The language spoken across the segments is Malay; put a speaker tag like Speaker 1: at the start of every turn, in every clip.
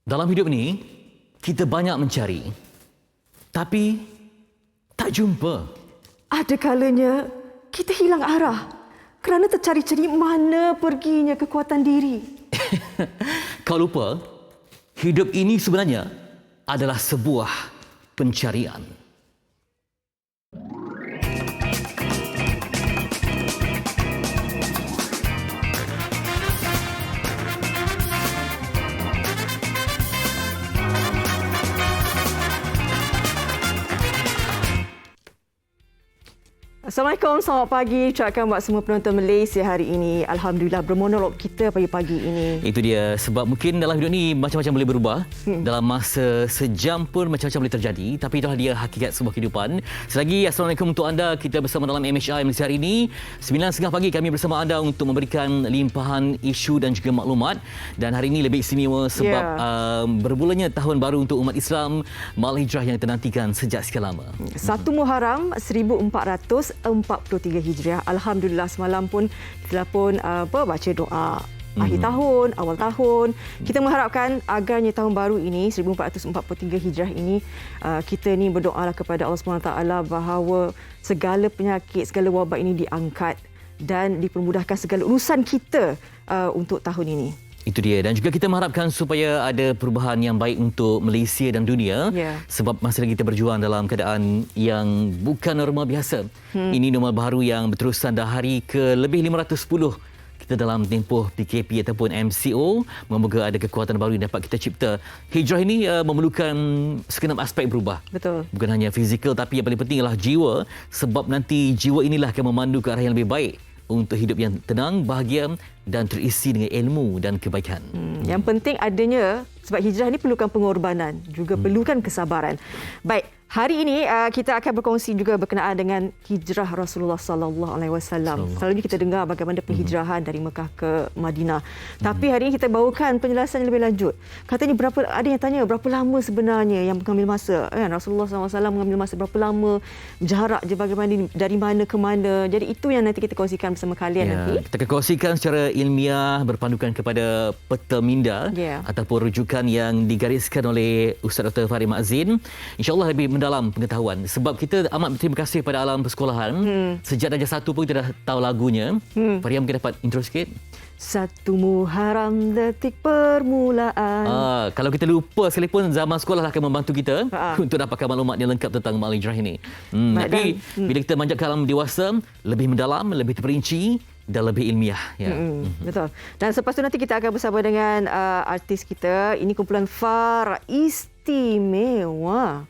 Speaker 1: Dalam hidup ni, kita banyak mencari, tapi tak jumpa.
Speaker 2: Ada kalanya kita hilang arah kerana tercari-cari mana perginya kekuatan diri.
Speaker 1: Kau lupa, hidup ini sebenarnya adalah sebuah pencarian.
Speaker 2: Assalamualaikum, selamat pagi. Ucapkan buat semua penonton Malaysia hari ini. Alhamdulillah bermonolog kita pagi-pagi ini.
Speaker 1: Itu dia, sebab mungkin dalam hidup ni macam-macam boleh berubah. Dalam masa sejam pun macam-macam boleh terjadi. Tapi itulah dia hakikat sebuah kehidupan. Selagi Assalamualaikum untuk anda. Kita bersama dalam MHI Malaysia hari ini. 9.30 pagi kami bersama anda untuk memberikan limpahan isu dan juga maklumat. Dan hari ini lebih istimewa sebab berbulannya tahun baru untuk umat Islam, Mal Hijrah yang ternantikan sejak sekian lama.
Speaker 2: 1 Muharram 1443 Hijriah. Alhamdulillah semalam pun kita pun baca doa akhir tahun, awal tahun. Kita mengharapkan agarnya tahun baru ini 1443 Hijrah ini kita ni berdoalah kepada Allah SWT bahawa segala penyakit, segala wabak ini diangkat dan dipermudahkan segala urusan kita untuk tahun ini.
Speaker 1: Itu dia. Dan juga kita mengharapkan supaya ada perubahan yang baik untuk Malaysia dan dunia. Sebab masih lagi kita berjuang dalam keadaan yang bukan normal biasa. Ini normal baru yang berterusan dah hari ke lebih 510. Kita dalam tempoh PKP ataupun MCO. Moga ada kekuatan baru yang dapat kita cipta. Hijrah ini memerlukan segenap aspek berubah.
Speaker 2: Betul.
Speaker 1: Bukan hanya fizikal, tapi yang paling penting ialah jiwa. Sebab nanti jiwa inilah akan memandu ke arah yang lebih baik untuk hidup yang tenang, bahagia dan terisi dengan ilmu dan kebaikan.
Speaker 2: Yang penting adanya, sebab hijrah ini perlukan pengorbanan, juga perlukan kesabaran. Baik, hari ini kita akan berkongsi juga berkenaan dengan hijrah Rasulullah sallallahu alaihi wasallam. Selalunya kita dengar bagaimana penghijrahan dari Mekah ke Madinah. Tapi hari ini kita bawakan penjelasan yang lebih lanjut. Katanya ada yang tanya berapa lama sebenarnya yang mengambil masa, kan? Rasulullah sallallahu alaihi wasallam mengambil masa berapa lama, jarak je bagaimana, dari mana ke mana. Jadi itu yang nanti kita kongsikan bersama kalian nanti.
Speaker 1: Kita akan kongsikan secara ilmiah berpandukan kepada peta minda ataupun rujukan yang digariskan oleh Ustaz Dr. Farid Ma'zin. InsyaAllah lebih mendalam pengetahuan. Sebab kita amat berterima kasih pada alam persekolahan. Sejak darjah 1 pun kita dah tahu lagunya. Farid mungkin dapat intro sikit.
Speaker 2: 1 Muharram detik permulaan.
Speaker 1: Kalau kita lupa sekalipun, zaman sekolah lah akan membantu kita untuk dapatkan maklumat yang lengkap tentang Mal Hijrah ini. Tapi bila kita manjat ke alam dewasa, lebih mendalam, lebih terperinci dan lebih ilmiah.
Speaker 2: Betul. Dan selepas itu nanti kita akan bersama dengan artis kita. Ini kumpulan FAR Istimewa.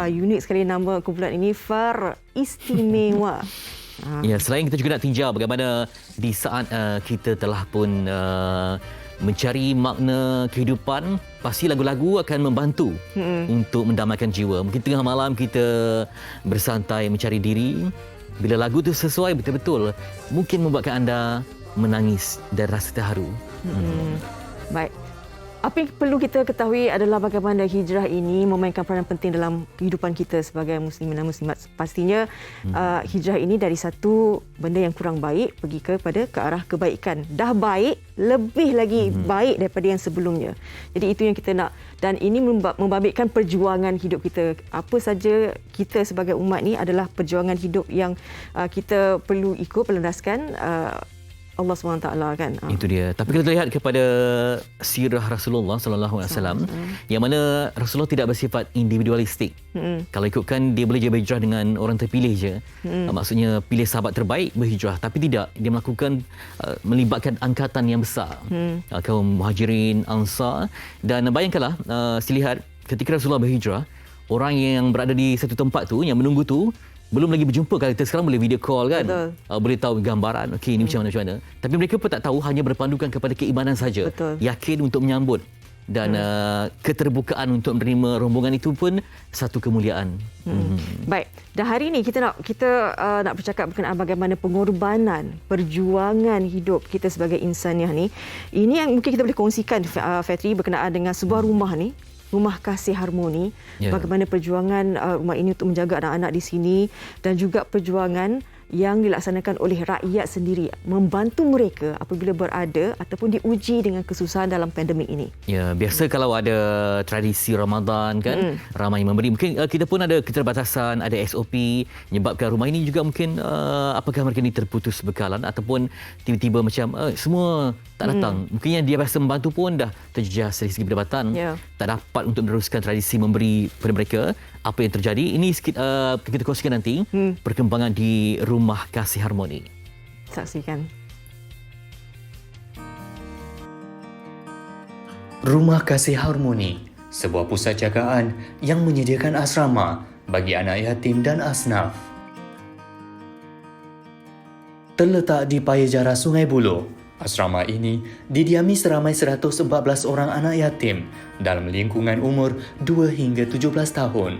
Speaker 2: Unik sekali nama kumpulan ini, FAR Istimewa.
Speaker 1: Ya, selain kita juga nak tinjau bagaimana di saat kita telah pun mencari makna kehidupan, pasti lagu-lagu akan membantu untuk mendamaikan jiwa. Mungkin tengah malam kita bersantai mencari diri. Bila lagu itu sesuai betul-betul, mungkin membuatkan anda menangis dan rasa terharu.
Speaker 2: Baik. Apa yang perlu kita ketahui adalah bagaimana hijrah ini memainkan peranan penting dalam kehidupan kita sebagai muslimin dan muslimat. Pastinya hijrah ini dari satu benda yang kurang baik pergi ke arah kebaikan. Dah baik, lebih lagi baik daripada yang sebelumnya. Jadi itu yang kita nak. Dan ini membabitkan perjuangan hidup kita. Apa saja kita sebagai umat ni adalah perjuangan hidup yang kita perlu ikut, perlandaskan Allah SWT, kan.
Speaker 1: Itu dia. Tapi kita lihat kepada sirah Rasulullah sallallahu alaihi wasallam, yang mana Rasulullah tidak bersifat individualistik. Kalau ikutkan, dia boleh je berhijrah dengan orang terpilih je. Maksudnya pilih sahabat terbaik berhijrah, tapi tidak, dia melakukan melibatkan angkatan yang besar. Kaum Muhajirin, Ansar. Dan bayangkanlah, lihat ketika Rasulullah berhijrah, orang yang berada di satu tempat tu, yang menunggu tu, belum lagi berjumpa. Kalau kita sekarang boleh video call, kan. Boleh tahu gambaran, okey, ini macam mana. Tapi mereka pun tak tahu, hanya berpandukan kepada keimanan saja. Yakin untuk menyambut. Dan keterbukaan untuk menerima rombongan itu pun satu kemuliaan.
Speaker 2: Baik. Dan hari ini kita nak bercakap berkenaan bagaimana pengorbanan, perjuangan hidup kita sebagai insaniah ni. Ini yang mungkin kita boleh kongsikan, Fatri, berkenaan dengan sebuah rumah ni. Rumah Kasih Harmoni, bagaimana perjuangan rumah ini untuk menjaga anak-anak di sini, dan juga perjuangan yang dilaksanakan oleh rakyat sendiri membantu mereka apabila berada ataupun diuji dengan kesusahan dalam pandemik ini?
Speaker 1: Ya, biasa kalau ada tradisi Ramadan kan, ramai memberi. Mungkin kita pun ada keterbatasan, ada SOP menyebabkan rumah ini juga mungkin apakah mereka ni terputus bekalan ataupun tiba-tiba macam semua tak datang. Mungkin yang dia biasa membantu pun dah terjejas dari segi pendapatan. Tak dapat untuk meneruskan tradisi memberi kepada mereka. Apa yang terjadi? Ini sikit kita kongsikan nanti perkembangan di Rumah Kasih Harmoni.
Speaker 2: Saksikan.
Speaker 3: Rumah Kasih Harmoni, sebuah pusat jagaan yang menyediakan asrama bagi anak yatim dan asnaf. Terletak di Payajara Sungai Buloh, asrama ini didiami seramai 114 orang anak yatim dalam lingkungan umur 2 hingga 17 tahun.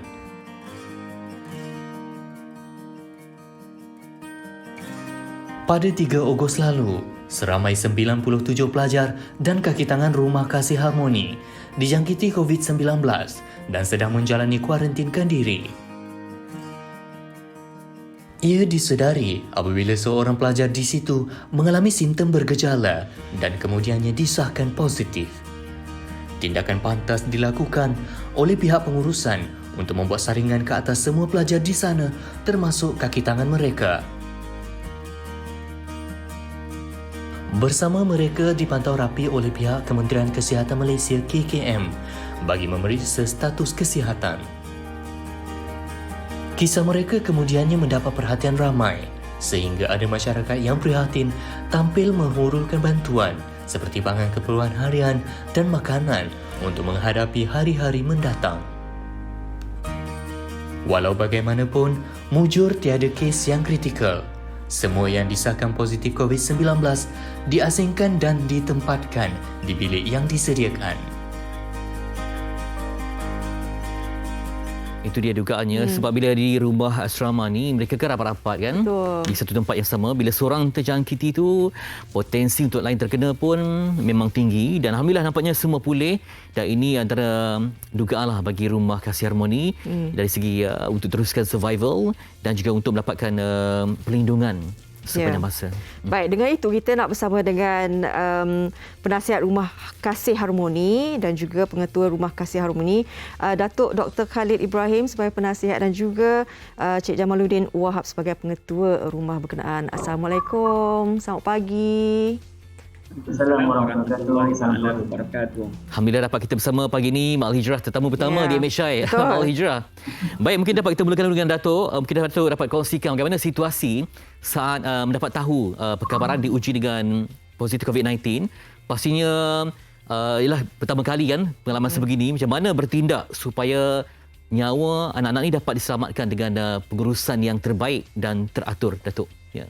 Speaker 3: Pada 3 Ogos lalu, seramai 97 pelajar dan kaki tangan Rumah Kasih Harmoni dijangkiti COVID-19 dan sedang menjalani kuarantinkan diri. Ia disedari apabila seorang pelajar di situ mengalami simptom bergejala dan kemudiannya disahkan positif. Tindakan pantas dilakukan oleh pihak pengurusan untuk membuat saringan ke atas semua pelajar di sana termasuk kaki tangan mereka. Bersama mereka dipantau rapi oleh pihak Kementerian Kesihatan Malaysia KKM bagi memeriksa status kesihatan. Kisah mereka kemudiannya mendapat perhatian ramai sehingga ada masyarakat yang prihatin tampil menghulurkan bantuan seperti bahan keperluan harian dan makanan untuk menghadapi hari-hari mendatang. Walau bagaimanapun, mujur tiada kes yang kritikal. Semua yang disahkan positif COVID-19 diasingkan dan ditempatkan di bilik yang disediakan.
Speaker 1: Itu dia dugaannya sebab bila di rumah asrama ni mereka kan rapat-rapat kan.
Speaker 2: Betul.
Speaker 1: Di satu tempat yang sama. Bila seorang terjangkiti tu potensi untuk lain terkena pun memang tinggi dan alhamdulillah nampaknya semua pulih dan ini antara dugaan lah bagi Rumah Kasih Harmoni dari segi untuk teruskan survival dan juga untuk mendapatkan perlindungan sepanjang masa.
Speaker 2: Baik, dengan itu kita nak bersama dengan penasihat Rumah Kasih Harmoni dan juga pengetua Rumah Kasih Harmoni, Datuk Dr. Khalid Ibrahim sebagai penasihat dan juga Cik Jamaluddin Wahab sebagai pengetua rumah berkenaan. Assalamualaikum, selamat pagi.
Speaker 4: Assalamualaikum warahmatullahi wabarakatuh.
Speaker 1: Alhamdulillah dapat kita bersama pagi ini Mak Hijrah tetamu pertama di MHI. Mak Hijrah. Baik, mungkin dapat kita mulakan dengan Datuk. Mungkin Datuk dapat kongsikan bagaimana situasi saat mendapat tahu perkabaran diuji dengan positif COVID-19. Pastinya ialah pertama kali kan pengalaman sebegini, macam mana bertindak supaya nyawa anak-anak ini dapat diselamatkan dengan pengurusan yang terbaik dan teratur, Datuk. Ya.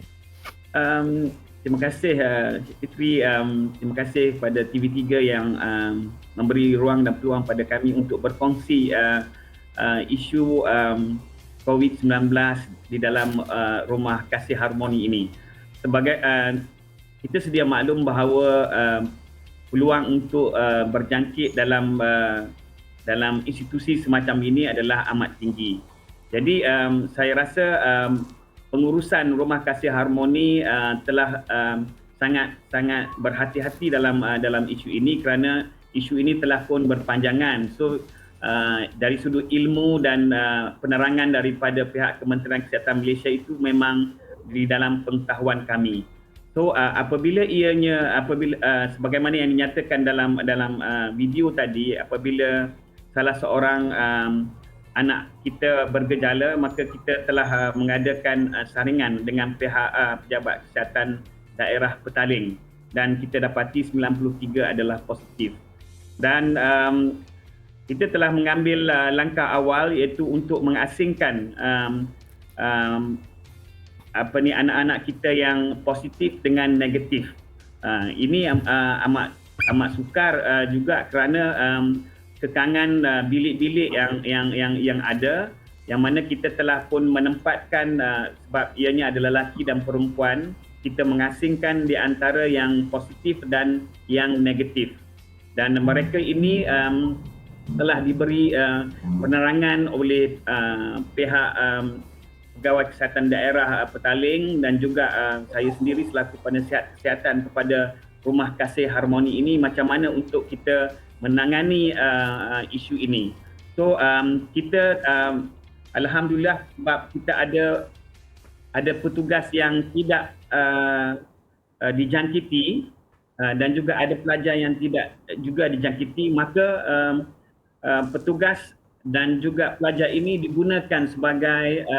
Speaker 4: Terima kasih Cik Fitri, terima kasih kepada TV3 yang memberi ruang dan peluang pada kami untuk berkongsi isu COVID-19 di dalam Rumah Kasih Harmoni ini. Sebagai kita sedia maklum bahawa peluang untuk berjangkit dalam institusi semacam ini adalah amat tinggi. Jadi saya rasa pengurusan Rumah Kasih Harmoni telah sangat berhati-hati dalam isu ini kerana isu ini telah pun berpanjangan. So dari sudut ilmu dan penerangan daripada pihak Kementerian Kesihatan Malaysia itu memang di dalam pengetahuan kami. So apabila sebagaimana yang dinyatakan dalam video tadi, apabila salah seorang anak kita bergejala, maka kita telah mengadakan saringan dengan pihak Pejabat Kesihatan Daerah Petaling dan kita dapati 93 adalah positif. Dan kita telah mengambil langkah awal iaitu untuk mengasingkan anak-anak kita yang positif dengan negatif. Ini amat sukar juga kerana kekangan bilik-bilik yang ada, yang mana kita telah pun menempatkan sebab ianya adalah lelaki dan perempuan, kita mengasingkan di antara yang positif dan yang negatif. Dan mereka ini telah diberi penerangan oleh pihak Pegawai Kesihatan Daerah Petaling dan juga saya sendiri selaku penasihat kesihatan kepada Rumah Kasih Harmoni ini macam mana untuk kita menangani isu ini. So kita alhamdulillah sebab kita ada petugas yang tidak dijangkiti dan juga ada pelajar yang tidak juga dijangkiti, maka petugas dan juga pelajar ini digunakan sebagai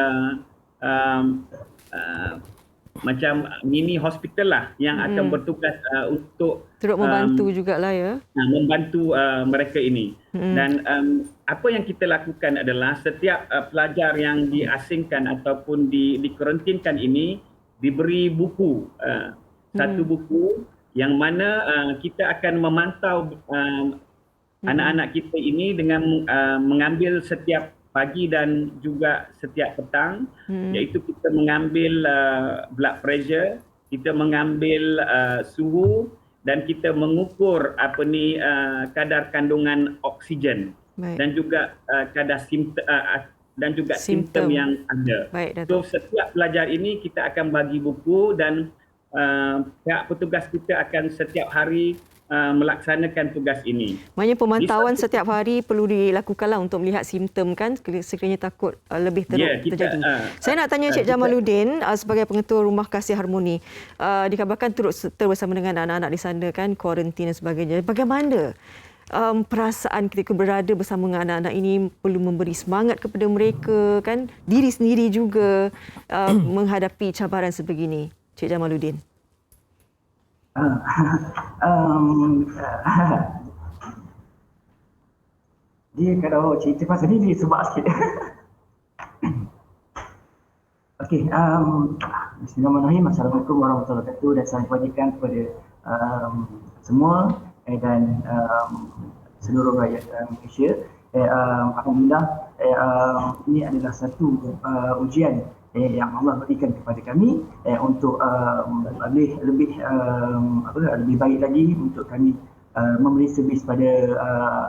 Speaker 4: macam mini hospital lah yang akan bertugas untuk
Speaker 2: turut membantu jugalah ya.
Speaker 4: Membantu mereka ini. Dan apa yang kita lakukan adalah setiap pelajar yang diasingkan ataupun dikarantinkan ini diberi buku, satu buku yang mana kita akan memantau anak-anak kita ini dengan mengambil setiap pagi dan juga setiap petang, iaitu kita mengambil blood pressure, kita mengambil suhu dan kita mengukur kadar kandungan oksigen. Baik. Dan juga kadar simptom yang ada. Baik, so setiap pelajar ini kita akan bagi buku dan pihak petugas kita akan setiap hari melaksanakan tugas ini.
Speaker 2: Maknanya pemantauan setiap hari perlu dilakukanlah untuk melihat simptom kan sekiranya takut lebih terjadi. Saya nak tanya Cik Jamaluddin sebagai pengetua Rumah Kasih Harmoni. Dikabarkan turut serta bersama dengan anak-anak di sana kan, kuarantin dan sebagainya. Bagaimana perasaan ketika berada bersama dengan anak-anak ini, perlu memberi semangat kepada mereka kan, diri sendiri juga menghadapi cabaran sebegini, Cik Jamaluddin?
Speaker 5: Dia kalau cerita pasal ni dia sebab sikit. Okey, bismillahirrahmanirrahim. Assalamualaikum warahmatullahi wabarakatuh dan salam kebajikan kepada semua dan seluruh rakyat Malaysia. Alhamdulillah, ini adalah satu ujian yang Allah berikan kepada kami untuk lebih baik lagi untuk kami memberi servis pada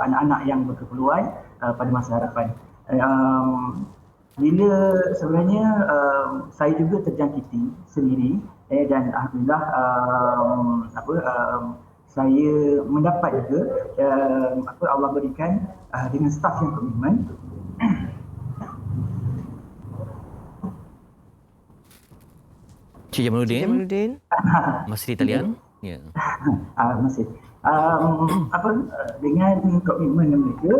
Speaker 5: anak-anak yang berkeperluan pada masa hadapan. Bila sebenarnya saya juga terjangkiti sendiri dan alhamdulillah saya mendapat juga Allah berikan dengan staf yang komitmen.
Speaker 1: Cik Jamaluddin. Masih di talian? Ya.
Speaker 5: Masih. Dengan komitmen mereka.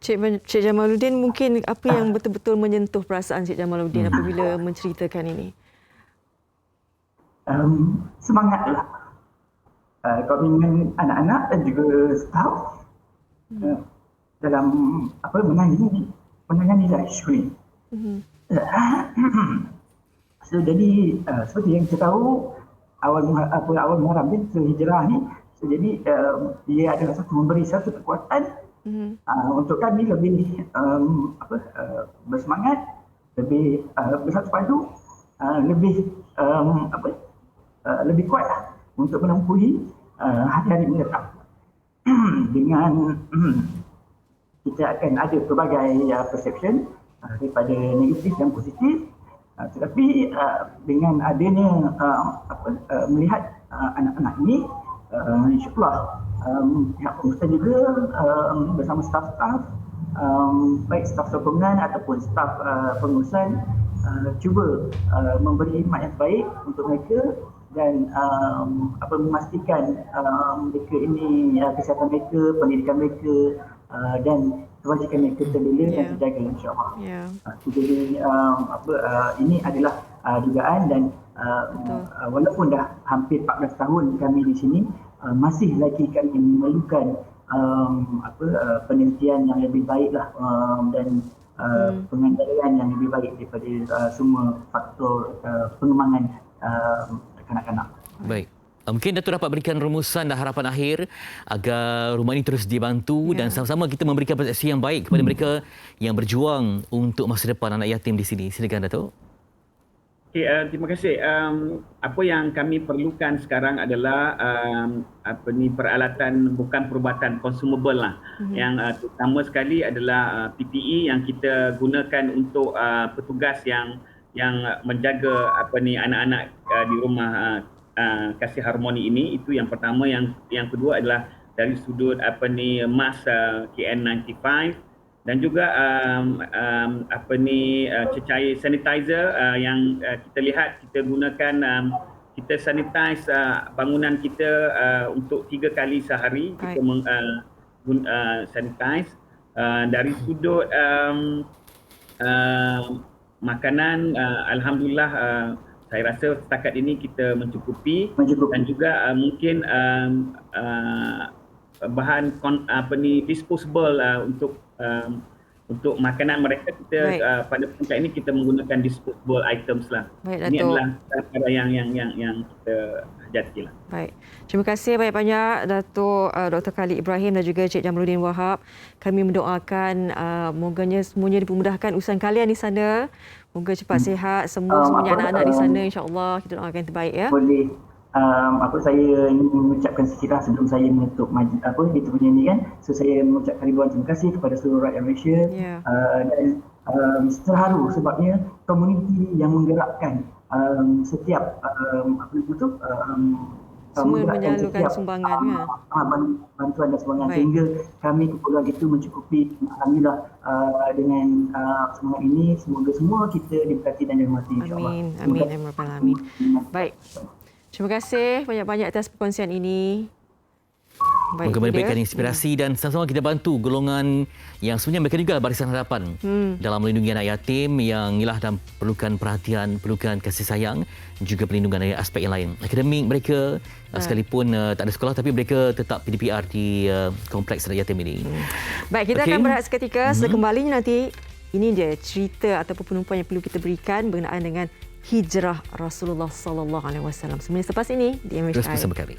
Speaker 2: Cik Jamaluddin, mungkin apa yang betul-betul menyentuh perasaan Cik Jamaluddin apabila menceritakan ini?
Speaker 5: Semangatlah. Komitmen anak-anak dan juga staf dalam menangani isu ini. So, jadi seperti yang kita tahu awal Muharram ni, hijrah ni, so, jadi dia adalah memberi satu kekuatan untuk kami lebih bersemangat, lebih bersatu padu, lebih kuat untuk menempuhi hari-hari mendatang. Dengan kita akan ada pelbagai perception daripada negatif dan positif, tetapi dengan adanya melihat anak-anak ini, insyaAllah pihak pengurusan juga bersama staf-staf, baik staf sokongan ataupun staf pengurusan, cuba memberi hikmat yang baik untuk mereka dan memastikan mereka ini kesihatan mereka, pendidikan mereka dan kewajikan mereka terbela dan terjaga, insyaAllah. Jadi ini adalah dugaan dan walaupun dah hampir 14 tahun kami di sini, masih lagi kami memerlukan penelitian yang lebih baiklah dan pengandaian yang lebih baik daripada semua faktor pengembangan kanak-kanak.
Speaker 1: Baik. Mungkin Datuk dapat berikan rumusan dan harapan akhir agar rumah ini terus dibantu dan sama-sama kita memberikan persepsi yang baik kepada mereka yang berjuang untuk masa depan anak yatim di sini. Silakan Datuk.
Speaker 4: Okay, terima kasih. Apa yang kami perlukan sekarang adalah peralatan, bukan perubatan, consumable lah. Yang terutama sekali adalah PPE yang kita gunakan untuk petugas yang menjaga anak-anak di rumah Kasih Harmoni ini. Itu yang pertama. Yang kedua adalah dari sudut mask KN95. Dan juga cecair sanitizer yang kita lihat kita gunakan, kita sanitize bangunan kita untuk 3 kali sehari. Kita sanitize. Dari sudut makanan, alhamdulillah saya rasa setakat ini kita mencukupi. Dan juga mungkin bahan disposable untuk makanan mereka, kita pada puncak ini kita menggunakan disposable items lah.
Speaker 2: Baik,
Speaker 4: ini
Speaker 2: Dato'.
Speaker 4: adalah perkara yang kita hajati lah.
Speaker 2: Baik. Terima kasih banyak-banyak Dato' Dr. Khalid Ibrahim dan juga Cik Jamaluddin Wahab. Kami mendoakan moganya semuanya dipermudahkan urusan kalian di sana. Moga cepat sihat semuanya anak-anak di sana, insya-Allah. Kita doakan yang terbaik ya.
Speaker 5: Boleh. Saya ingin mengucapkan sekiranya sebelum saya menutup itu punya ni kan. So saya mengucapkan ribuan terima kasih kepada seluruh rakyat Malaysia. Dan terharu sebabnya komuniti yang menggerakkan setiap
Speaker 2: semua menyalurkan sumbangan
Speaker 5: bantuan dan sumbangan sehingga kami keperluan itu mencukupi. Alhamdulillah dengan semangat ini semoga semua kita diberkati dan dirahmati, insya-Allah.
Speaker 2: Amin. Baik. Terima kasih banyak-banyak atas perkongsian ini. Baik,
Speaker 1: moga memberikan inspirasi dan sama-sama kita bantu golongan yang sebenarnya mereka juga barisan hadapan dalam melindungi anak yatim yang ialah dan perlukan perhatian, perlukan kasih sayang, juga perlindungan dari aspek yang lain. Akademik mereka sekalipun tak ada sekolah tapi mereka tetap PDPR di kompleks anak yatim ini.
Speaker 2: Baik, kita akan berehat seketika. Setelah kembalinya nanti, ini dia cerita ataupun penumpuan yang perlu kita berikan berkenaan dengan hijrah Rasulullah sallallahu alaihi wasallam. Semuanya selepas ini di MHI.
Speaker 1: Terus bersama kami.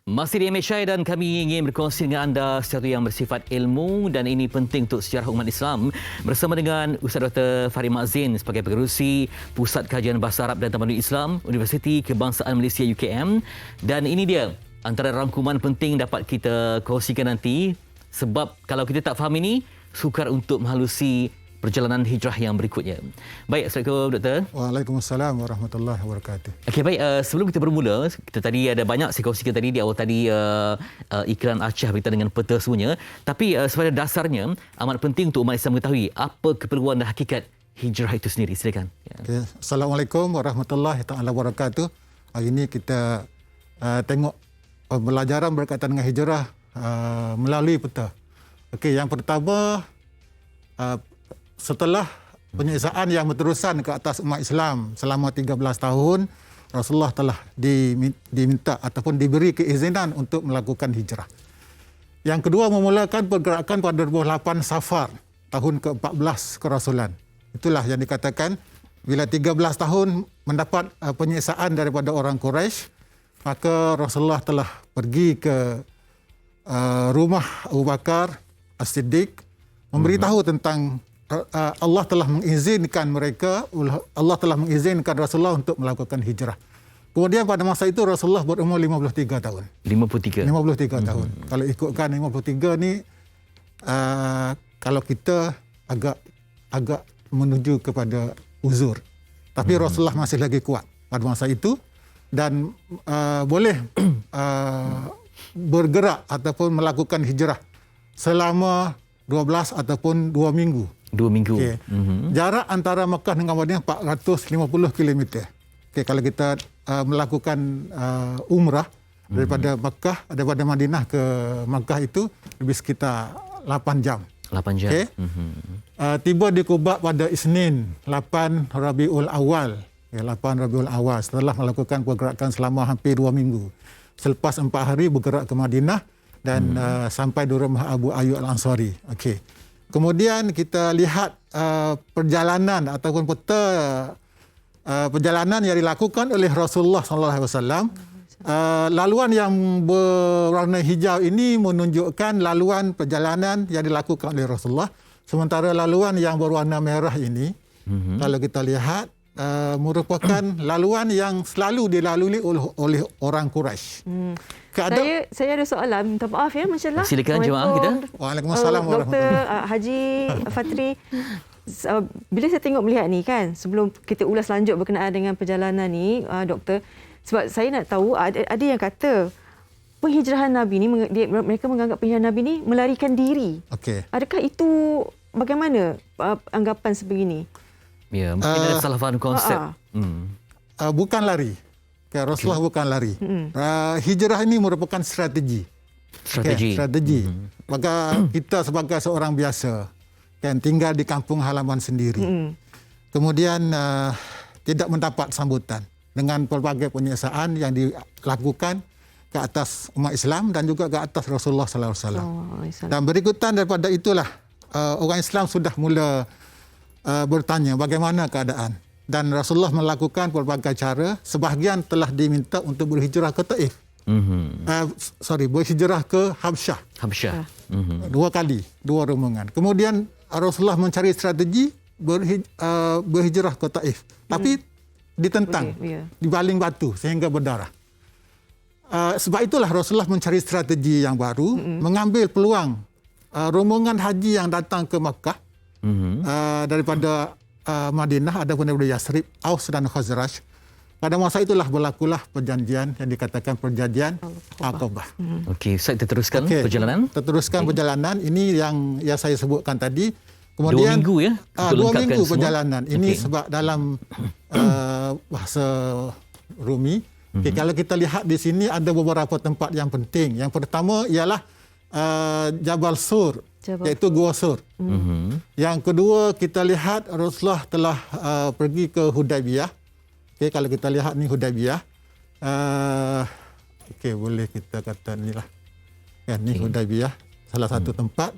Speaker 1: Masih di MHI dan kami ingin berkongsi dengan anda sesuatu yang bersifat ilmu dan ini penting untuk sejarah umat Islam bersama dengan Ustaz Dr. Farid Mazzin sebagai pengerusi Pusat Kajian Bahasa Arab dan Tamadun Islam Universiti Kebangsaan Malaysia UKM. Dan ini dia antara rangkuman penting dapat kita kongsikan nanti sebab kalau kita tak faham ini sukar untuk menghalusi perjalanan hijrah yang berikutnya. Baik, Assalamualaikum Doktor.
Speaker 6: Waalaikumsalam warahmatullahi wabarakatuh.
Speaker 1: Okey, baik. Sebelum kita bermula, kita tadi ada banyak saya kongsikan tadi di awal tadi iklan Acah berkaitan dengan peta semuanya. Tapi sepada dasarnya amat penting untuk umat Islam mengetahui apa keperluan dan hakikat hijrah itu sendiri. Silakan.
Speaker 6: Okay. Assalamualaikum warahmatullahi wabarakatuh. Hari ini kita tengok pembelajaran berkaitan dengan hijrah melalui peta. Okey, yang pertama setelah penyiksaan yang berterusan ke atas umat Islam selama 13 tahun, Rasulullah telah diminta ataupun diberi keizinan untuk melakukan hijrah. Yang kedua, memulakan pergerakan pada 28 Safar, tahun ke-14 kerasulan. Itulah yang dikatakan bila 13 tahun mendapat penyiksaan daripada orang Quraisy, maka Rasulullah telah pergi ke rumah Abu Bakar As-Siddiq, memberitahu tentang Allah telah mengizinkan Allah telah mengizinkan Rasulullah untuk melakukan hijrah. Kemudian pada masa itu Rasulullah berumur 53 tahun. 53 tahun. Kalau ikutkan 53 ni kalau kita agak menuju kepada uzur. Tapi Rasulullah masih lagi kuat pada masa itu dan boleh bergerak ataupun melakukan hijrah selama 12 ataupun 2 minggu.
Speaker 1: 2 minggu.
Speaker 6: Okay. Jarak antara Mekah dengan Madinah 450 km. Okay, kalau kita melakukan umrah daripada Madinah ke Mekah itu lebih sekitar 8 jam.
Speaker 1: 8 jam.
Speaker 6: Okay. Tiba di Quba pada Isnin 8 Rabiul Awal. Okay, 8 Rabiul Awal setelah melakukan pergerakan selama hampir 2 minggu. Selepas 4 hari bergerak ke Madinah dan sampai di rumah Abu Ayyub Al-Ansari. Okey. Kemudian kita lihat perjalanan ataupun peta perjalanan yang dilakukan oleh Rasulullah sallallahu alaihi wasallam laluan yang berwarna hijau ini menunjukkan laluan perjalanan yang dilakukan oleh Rasulullah. Sementara laluan yang berwarna merah ini, kalau kita lihat, merupakan laluan yang selalu dilalui oleh orang Quraisy.
Speaker 2: Saya ada soalan, minta maaf ya, Masya Allah.
Speaker 1: Silakan jemaah kita.
Speaker 6: Waalaikumsalam
Speaker 2: Dr.
Speaker 6: warahmatullahi.
Speaker 2: Haji Fatri, bila saya tengok melihat ni kan, sebelum kita ulas lanjut berkenaan dengan perjalanan ni, Doktor, sebab saya nak tahu ada yang kata penghijrahan Nabi ni, mereka menganggap penghijrahan Nabi ni melarikan diri.
Speaker 6: Okey.
Speaker 2: Adakah itu bagaimana anggapan sebegini?
Speaker 1: Ya, mungkin ada salah faham konsep.
Speaker 6: Bukan lari. Rasulullah bukan lari. Hijrah ini merupakan strategi. Strategi. Maka kita sebagai seorang biasa kan tinggal di kampung halaman sendiri. Kemudian tidak mendapat sambutan dengan pelbagai penyiksaan yang dilakukan ke atas umat Islam dan juga ke atas Rasulullah sallallahu alaihi wasallam. Dan berikutan daripada itulah orang Islam sudah mula bertanya bagaimana keadaan. Dan Rasulullah melakukan pelbagai cara. Sebahagian telah diminta untuk berhijrah ke Taif. Berhijrah ke Habsyah. Dua kali, dua rombongan. Kemudian Rasulullah mencari strategi berhijrah ke Taif. Tapi ditentang, dibaling batu sehingga berdarah. Sebab itulah Rasulullah mencari strategi yang baru, mengambil peluang rombongan haji yang datang ke Makkah daripada Madinah, adapun daripada Yasrib, Aus dan Khazraj. Pada masa itulah berlakulah perjanjian yang dikatakan perjanjian Aqabah.
Speaker 1: Okey, saya teruskan perjalanan.
Speaker 6: Teruskan perjalanan ini yang saya sebutkan tadi. Kemudian
Speaker 1: 2 minggu ya.
Speaker 6: 2 minggu
Speaker 1: semua
Speaker 6: perjalanan. Ini sebab dalam bahasa Rumi. Kalau kita lihat di sini ada beberapa tempat yang penting. Yang pertama ialah Jabal Sur, iaitu Gua Sur. Yang kedua kita lihat Rasulullah telah pergi ke Hudaybiyah. Kalau kita lihat ni Hudaybiyah. Boleh kita kata inilah. Ni Hudaybiyah, salah satu tempat.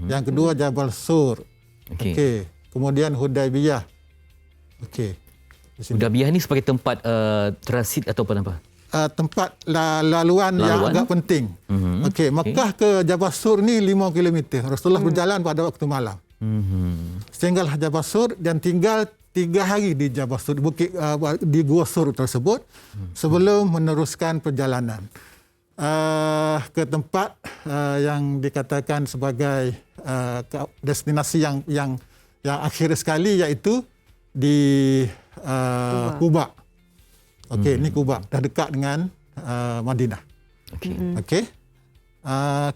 Speaker 6: Yang kedua Jabal Sur. Kemudian Hudaybiyah.
Speaker 1: Hudaybiyah ni sebagai tempat transit atau apa?
Speaker 6: Tempat laluan yang agak penting. Makkah ke Jabal Sur ni 5 km. Rasulullah berjalan pada waktu malam. Sehinggalah Jabal Sur dan tinggal 3 hari di Jabal Sur, di Gua Sur tersebut sebelum meneruskan perjalanan ke tempat yang dikatakan sebagai destinasi yang akhir sekali, iaitu di Quba. Ini Quba, dah dekat dengan Madinah.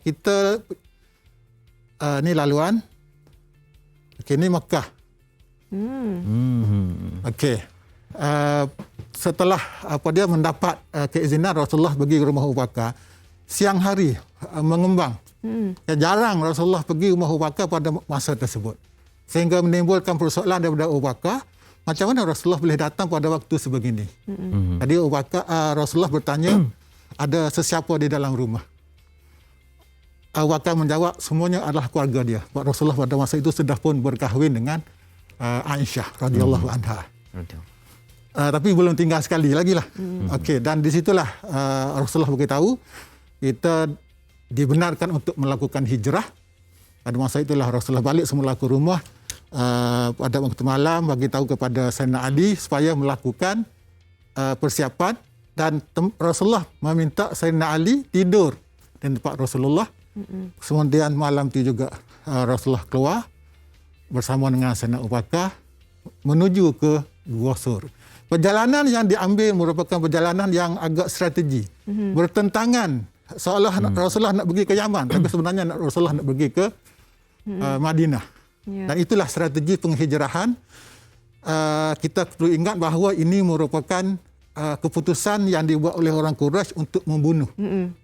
Speaker 6: Kita ni laluan. Ini Makkah. Setelah dia mendapat keizinan, Rasulullah pergi ke rumah Abu Bakar siang hari, mengembang. Jarang Rasulullah pergi rumah Abu Bakar pada masa tersebut, sehingga menimbulkan persoalan daripada Abu Bakar. Macam mana Rasulullah boleh datang pada waktu sebegini? Jadi Rasulullah bertanya, ada sesiapa di dalam rumah? Abu Bakar menjawab, semuanya adalah keluarga dia. Rasulullah pada masa itu sudah pun berkahwin dengan Aisyah radhiyallahu anha. Tapi belum tinggal sekali lagi lah. Dan di situlah Rasulullah beritahu kita dibenarkan untuk melakukan hijrah. Pada masa itulah Rasulullah balik semula ke rumah. Pada waktu malam bagi tahu kepada Sayyidina Ali supaya melakukan persiapan, dan Rasulullah meminta Sayyidina Ali tidur di tempat Rasulullah. Kemudian malam itu juga Rasulullah keluar bersama dengan Sayyidina Abu Bakar menuju ke Gua Sur. Perjalanan yang diambil merupakan perjalanan yang agak strategi, bertentangan. Seolah Rasulullah nak pergi ke Yaman, tapi sebenarnya Rasulullah nak pergi ke Madinah. Dan itulah strategi penghijrahan. Kita perlu ingat bahawa ini merupakan keputusan yang dibuat oleh orang Quraisy untuk membunuh.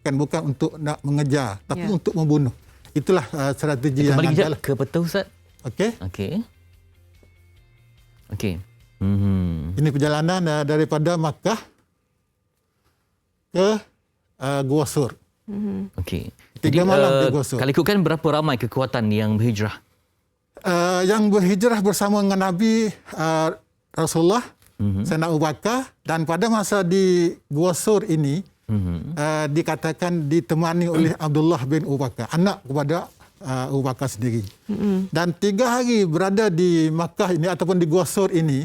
Speaker 6: Bukan untuk nak mengejar, tapi untuk membunuh. Itulah strategi yang
Speaker 1: kembali ke peta, Ustaz.
Speaker 6: Ini perjalanan daripada Makkah ke Gua Sur. 3 malam di Gua Sur.
Speaker 1: Kalau ikutkan, berapa ramai kekuatan yang berhijrah?
Speaker 6: Yang berhijrah bersama dengan Nabi Rasulullah, Sayyidina Abu Bakar, dan pada masa di Gua Sur ini dikatakan ditemani oleh Abdullah bin Abu Bakar, anak kepada Abu Bakar sendiri. Dan 3 hari berada di Makkah ini ataupun di Gua Sur ini,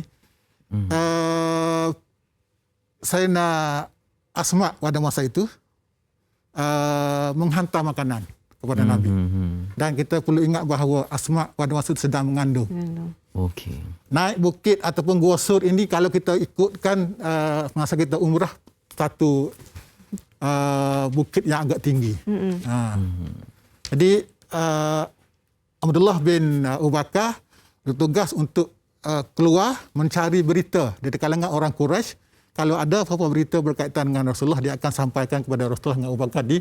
Speaker 6: Sayyidina Asma pada masa itu menghantar makanan kepada Nabi. Dan kita perlu ingat bahawa Asma pada masa itu sedang mengandung.
Speaker 1: Okey.
Speaker 6: Naik bukit ataupun Gua Sur ini, kalau kita ikutkan masa kita umrah, satu bukit yang agak tinggi. Jadi Abdullah bin Abu Bakar bertugas untuk keluar mencari berita di kalangan orang Quraisy. Kalau ada apa-apa berita berkaitan dengan Rasulullah, dia akan sampaikan kepada Rasulullah dengan Abu Bakar di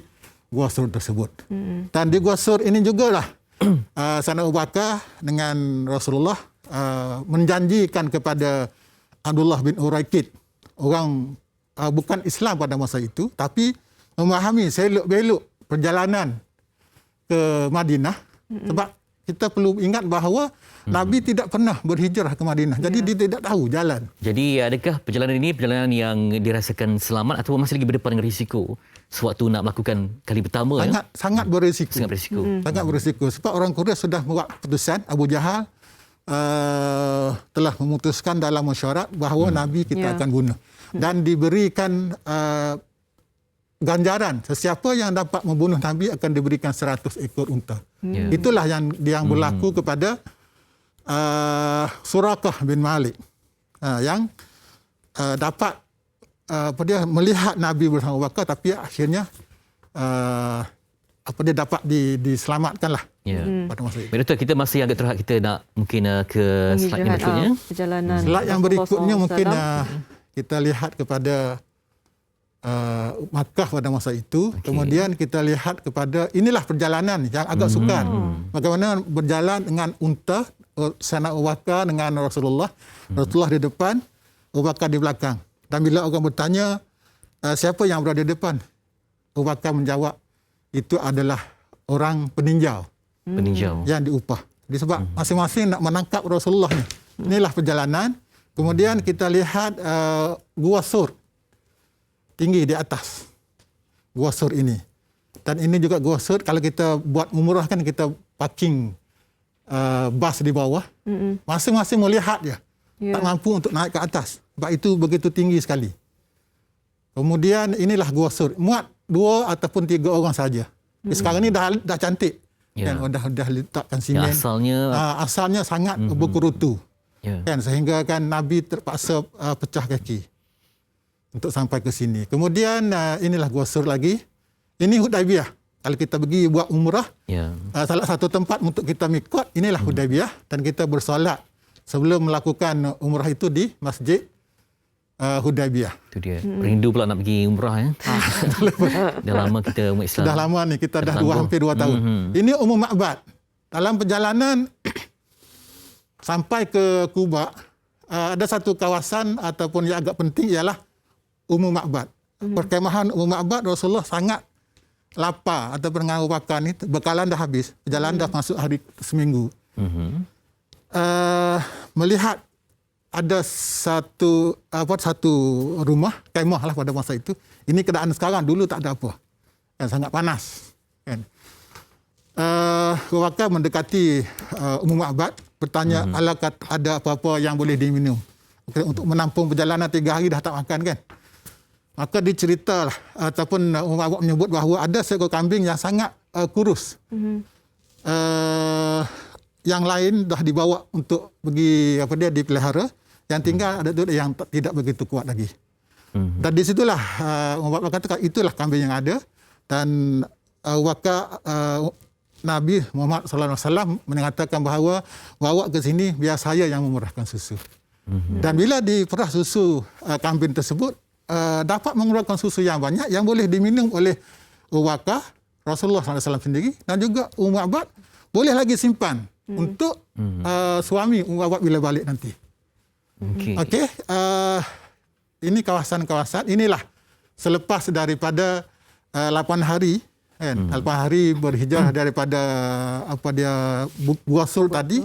Speaker 6: Gua Sur tersebut. Dan di Gua Sur ini jugalah Sayyidina Abu Bakar dengan Rasulullah menjanjikan kepada Abdullah bin Uraikid, orang bukan Islam pada masa itu, tapi memahami selok-belok perjalanan ke Madinah. Sebab kita perlu ingat bahawa Nabi tidak pernah berhijrah ke Madinah. Jadi dia tidak tahu jalan.
Speaker 1: Jadi adakah perjalanan ini perjalanan yang dirasakan selamat atau masih lagi berdepan dengan risiko sewaktu nak melakukan kali pertama?
Speaker 6: Sangat berisiko.
Speaker 1: Sangat berisiko.
Speaker 6: Sangat berisiko. Sebab orang Quraisy sudah buat keputusan, Abu Jahal telah memutuskan dalam mesyuarat bahawa Nabi kita akan bunuh. Dan diberikan ganjaran, sesiapa yang dapat membunuh Nabi akan diberikan 100 ekor unta. Itulah yang berlaku kepada Surakah bin Malik yang dapat dia melihat Nabi bersama Abu Bakar, tapi akhirnya dia dapat diselamatkanlah. Pada masa itu.
Speaker 1: Doktor, kita masih agak terhad, kita nak mungkin ke slide yang berikutnya.
Speaker 2: Perjalanan
Speaker 6: slide yang berikutnya mungkin kita lihat kepada Makkah pada masa itu. Kemudian kita lihat kepada, inilah perjalanan yang agak sukar. Bagaimana berjalan dengan unta, Sayyidina Abu Bakar dengan Rasulullah. Rasulullah di depan, Abu Bakar di belakang. Dan bila orang bertanya, siapa yang berada di depan? Abu Bakar menjawab, itu adalah orang peninjau. Yang diupah. Disebab masing-masing nak menangkap Rasulullah ni. Inilah perjalanan. Kemudian kita lihat Gua Sur. Tinggi di atas Gua Sur ini. Dan ini juga Gua Sur, kalau kita buat umrah kan kita parking bas di bawah. Masing-masing melihat dia. Tak mampu untuk naik ke atas. Sebab itu begitu tinggi sekali. Kemudian inilah Gua Sur. Muat 2 ataupun 3 orang saja. Sekarang ni dah cantik. Kan, dah letakkan simen. Asalnya sangat berkurutu. Kan, sehingga kan Nabi terpaksa pecah kaki untuk sampai ke sini. Kemudian inilah Gua Sur lagi. Ini Hudaybiyah. Kalau kita pergi buat umrah, salah satu tempat untuk kita mikot, inilah Hudaybiyah. Dan kita bersolat sebelum melakukan umrah itu di Masjid Hudaybiyah.
Speaker 1: Itu dia. Rindu pula nak pergi umrah ya. Dah lama kita umat Islam.
Speaker 6: Dah lama ni, kita dah hampir 2 tahun. Ini Ummu Ma'bad. Dalam perjalanan sampai ke Kuba, ada satu kawasan ataupun yang agak penting ialah Ummu Ma'bad. Perkemahan Ummu Ma'bad, Rasulullah sangat lapar ataupun dengan Abu Bakar ni, bekalan dah habis. Perjalanan dah masuk hari seminggu. Melihat ada satu rumah kemah lah pada masa itu. Ini keadaan sekarang, dulu tak ada apa. Kan, sangat panas. Kan. Abu Bakar mendekati Ummu Ma'bad, bertanya, alakah ada apa-apa yang boleh diminum? Untuk menampung perjalanan 3 hari dah tak makan kan. Maka diceritalah ataupun Ummu Ma'bad menyebut bahawa ada seekor kambing yang sangat kurus. Yang lain dah dibawa untuk pergi dipelihara. Yang tinggal ada tu yang tidak begitu kuat lagi. Dan di situlah Ummu Ma'bad kata itulah kambing yang ada. Dan Nabi Muhammad sallallahu alaihi wasallam mengatakan bahawa bawa ke sini biar saya yang memerahkan susu. Dan bila diperah susu kambing tersebut, dapat mengeluarkan susu yang banyak yang boleh diminum oleh Abu Bakar, Rasulullah SAW sendiri, dan juga Ummu Ma'bad boleh lagi simpan untuk suami Ummu Ma'bad bila balik nanti. Okey. Ini kawasan-kawasan, inilah selepas daripada 8 hari, kan? 8 hari berhijrah daripada Gua Sur tadi,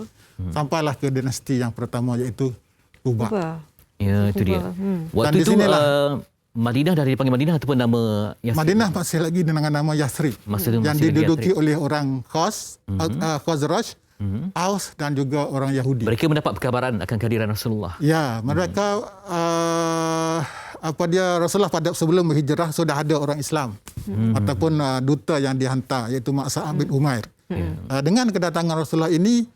Speaker 6: sampailah ke dinasti yang pertama iaitu Kuba.
Speaker 1: Ya, itu dia.
Speaker 6: Dan
Speaker 1: Waktu
Speaker 6: di
Speaker 1: itu
Speaker 6: sinilah
Speaker 1: Madinah dah dipanggil Madinah ataupun nama Yasrib?
Speaker 6: Madinah masih lagi dengan nama Yasrib.
Speaker 1: Masa tu
Speaker 6: yang
Speaker 1: masih lagi
Speaker 6: diduduki
Speaker 1: Yathrib.
Speaker 6: oleh orang Khazraj, Aus dan juga orang Yahudi.
Speaker 1: Mereka mendapat perkabaran akan kehadiran Rasulullah.
Speaker 6: Ya, mereka Rasulullah pada sebelum berhijrah sudah ada orang Islam ataupun duta yang dihantar iaitu Ma'sa'ab bin Umair. Dengan kedatangan Rasulullah ini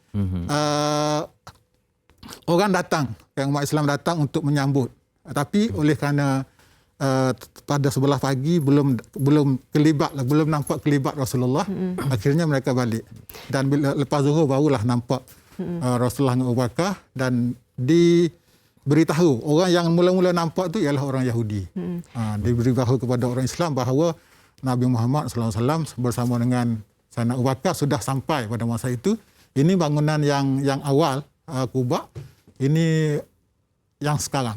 Speaker 6: orang datang, yang umat Islam datang untuk menyambut. Tapi oleh kerana pada sebelah pagi belum nampak kelibat Rasulullah, akhirnya mereka balik. Dan lepas zuhur barulah nampak Rasulullah dengan Abu Bakar, dan diberitahu orang yang mula-mula nampak itu ialah orang Yahudi. Diberitahu kepada orang Islam bahawa Nabi Muhammad SAW bersama dengan Sayyidina Abu Bakar sudah sampai pada masa itu. Ini bangunan yang awal Quba, ini yang sekarang.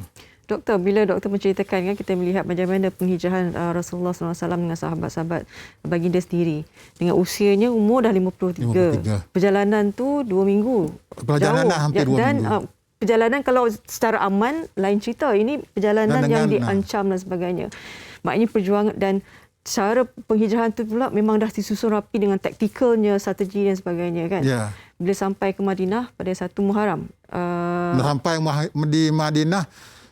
Speaker 2: Doktor, bila doktor menceritakan kan, kita melihat bagaimana penghijrahan Rasulullah SAW dengan sahabat-sahabat baginda sendiri. Dengan usianya umur dah 53. Perjalanan tu 2 minggu.
Speaker 6: Perjalanan hampir 2 minggu.
Speaker 2: Perjalanan kalau secara aman, lain cerita. Ini perjalanan yang diancam dan sebagainya. Maknanya perjuangan dan cara penghijrahan tu pula memang dah disusun rapi dengan taktikalnya, strategi dan sebagainya kan.
Speaker 6: Ya.
Speaker 2: Bila sampai ke Madinah pada 1 Muharram.
Speaker 6: Sampai di Madinah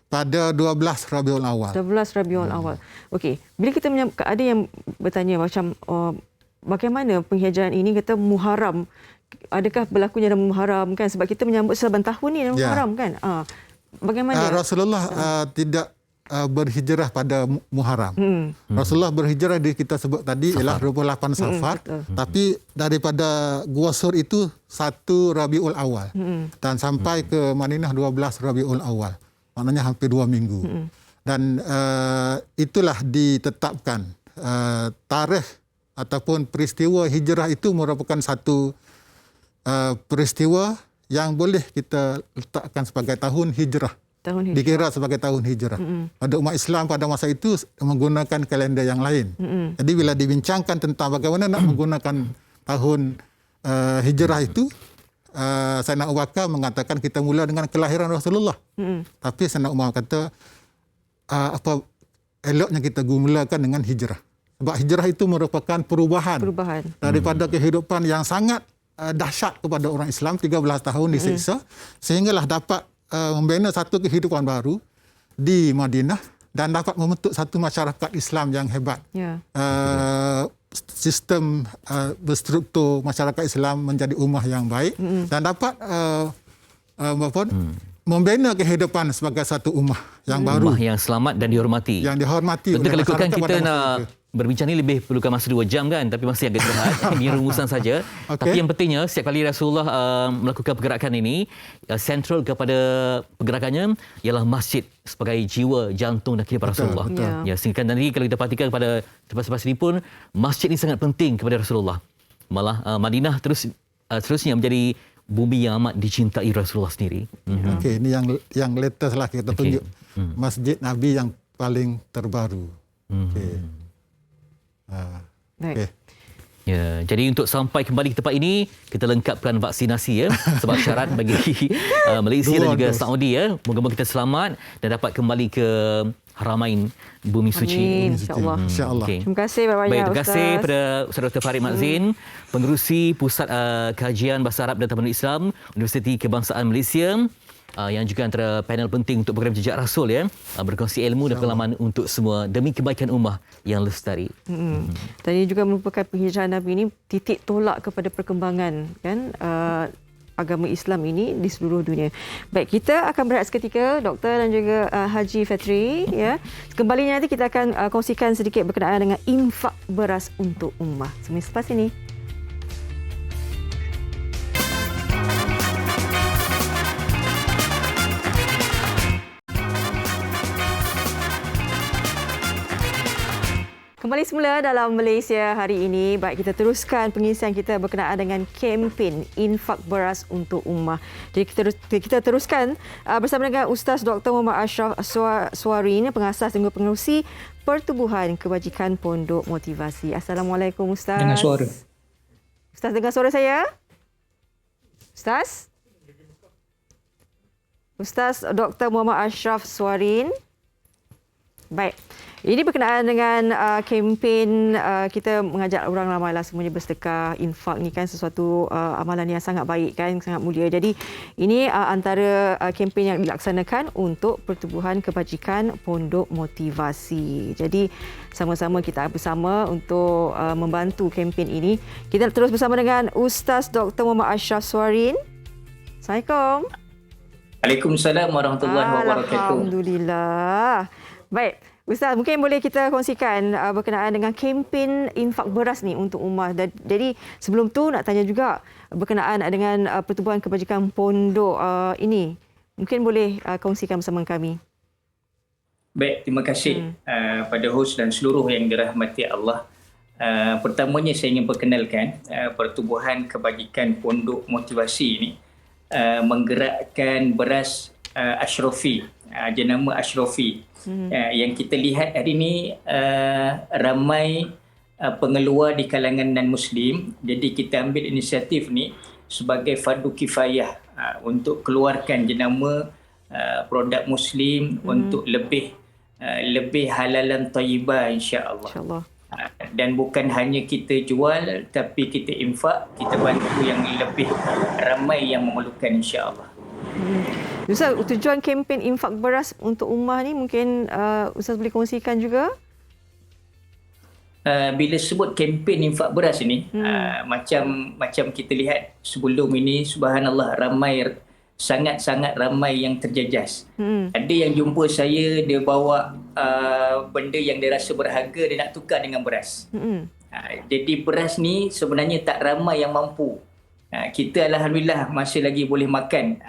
Speaker 6: pada 12 Rabiul Awal.
Speaker 2: 12 Rabiul Awal. Okey, bila kita ada yang bertanya macam bagaimana penghijrahan ini, kata Muharram, adakah berlakunya dalam Muharram kan, sebab kita menyambut saban tahun ni dalam Muharram kan. Bagaimana?
Speaker 6: Rasulullah tidak berhijrah pada Muharram. Rasulullah berhijrah kita sebut tadi ialah 28 Safar, tapi daripada Gua Sur itu 1 Rabiul Awal dan sampai ke Madinah 12 Rabiul Awal. Maknanya hampir 2 minggu. Dan itulah ditetapkan tarikh ataupun peristiwa hijrah itu merupakan satu peristiwa yang boleh kita letakkan sebagai tahun hijrah. Dikira sebagai tahun hijrah. Pada umat Islam pada masa itu menggunakan kalender yang lain. Jadi bila dibincangkan tentang bagaimana nak menggunakan tahun hijrah itu, Sayyidina Abu Bakar mengatakan kita mula dengan kelahiran Rasulullah. Tapi Sayyidina Umar kata eloknya kita mulakan dengan hijrah. Sebab hijrah itu merupakan perubahan. Daripada kehidupan yang sangat dahsyat kepada orang Islam, 13 tahun disiksa, sehinggalah dapat membina satu kehidupan baru di Madinah dan dapat membentuk satu masyarakat Islam yang hebat. Sistem berstruktur masyarakat Islam menjadi ummah yang baik dan dapat membina kehidupan sebagai satu ummah yang baru.
Speaker 1: Ummah yang selamat dan dihormati.
Speaker 6: Yang dihormati oleh
Speaker 1: kalau
Speaker 6: masyarakat
Speaker 1: kita
Speaker 6: pada
Speaker 1: nak berbincang ni lebih perlukan masa 2 jam kan, tapi masih agak terhad. Ini rumusan saja. Tapi yang pentingnya setiap kali Rasulullah melakukan pergerakan ini, sentral kepada pergerakannya ialah masjid sebagai jiwa jantung dan kehidupan Rasulullah. Ya, sehingga nanti kalau kita perhatikan pada lepas-lepas ini pun masjid ini sangat penting kepada Rasulullah. Malah Madinah terusnya menjadi bumi yang amat dicintai Rasulullah sendiri.
Speaker 6: Okey, ini yang latest lah kita tunjuk. Masjid Nabi yang paling terbaru. Okey.
Speaker 2: Baik.
Speaker 1: Ya, jadi untuk sampai kembali ke tempat ini, kita lengkapkan vaksinasi ya, sebab syarat bagi Malaysia dan juga Saudi ya. Moga-moga kita selamat dan dapat kembali ke haramain bumi suci.
Speaker 2: InsyaAllah.
Speaker 6: Okay.
Speaker 2: Terima kasih banyak-banyak.
Speaker 1: Baik, terima kasih kepada Ustaz Dr. Farid Matzin, pengerusi Pusat Kajian Bahasa Arab dan Tamadun Islam Universiti Kebangsaan Malaysia, yang juga antara panel penting untuk program Jejak Rasul ya, berkongsi ilmu dan pengalaman untuk semua demi kebaikan ummah yang lestari.
Speaker 2: Tadi juga merupakan penghijrahan Nabi ini titik tolak kepada perkembangan kan agama Islam ini di seluruh dunia. Baik, kita akan berehat seketika, Doktor dan juga Haji Fatri ya. Kembali nanti kita akan kongsikan sedikit berkenaan dengan infak beras untuk ummah. Semua selepas ini. Kembali semula dalam Malaysia hari ini. Baik, kita teruskan pengisian kita berkenaan dengan kempen infak beras untuk ummah. Jadi kita teruskan bersama dengan Ustaz Dr. Muhammad Ashraf Swarin, pengasas dan pengerusi Pertubuhan Kebajikan Pondok Motivasi. Assalamualaikum Ustaz.
Speaker 7: Dengar suara.
Speaker 2: Ustaz dengar suara saya? Ustaz? Ustaz Dr. Muhammad Ashraf Swarin. Baik. Ini berkenaan dengan kempen kita mengajak orang ramailah semuanya bersedekah. Infak ni kan sesuatu amalan yang sangat baik kan, sangat mulia. Jadi ini antara kempen yang dilaksanakan untuk Pertubuhan Kebajikan Pondok Motivasi. Jadi sama-sama kita bersama untuk membantu kempen ini. Kita terus bersama dengan Ustaz Dr. Muhammad Ashraf Suarin. Assalamualaikum.
Speaker 7: Waalaikumsalam warahmatullahi wabarakatuh.
Speaker 2: Alhamdulillah. Baik, Ustaz, mungkin boleh kita kongsikan berkenaan dengan kempen infak beras ni untuk ummah. Jadi sebelum tu nak tanya juga berkenaan dengan Pertubuhan Kebajikan Pondok ini. Mungkin boleh kongsikan bersama kami.
Speaker 7: Baik, terima kasih pada hos dan seluruh yang dirahmati Allah. Pertamanya saya ingin perkenalkan Pertubuhan Kebajikan Pondok Motivasi ini menggerakkan beras Ashrafi, jenama Ashrafi. Yang kita lihat hari ini ramai pengeluar di kalangan non-Muslim. Jadi kita ambil inisiatif ni sebagai fardu kifayah untuk keluarkan jenama produk Muslim untuk lebih halalan tayyibah insya-Allah.
Speaker 2: InsyaAllah.
Speaker 7: Dan bukan hanya kita jual tapi kita infak, kita bantu yang lebih ramai yang memerlukan insya-Allah.
Speaker 2: Ustaz, tujuan kempen infak beras untuk ummah ni mungkin Ustaz boleh kongsikan juga?
Speaker 7: Bila sebut kempen infak beras ini, macam kita lihat sebelum ini, subhanallah, sangat-sangat ramai yang terjejas. Ada yang jumpa saya, dia bawa benda yang dia rasa berharga, dia nak tukar dengan beras. Jadi beras ni sebenarnya tak ramai yang mampu. Kita alhamdulillah masih lagi boleh makan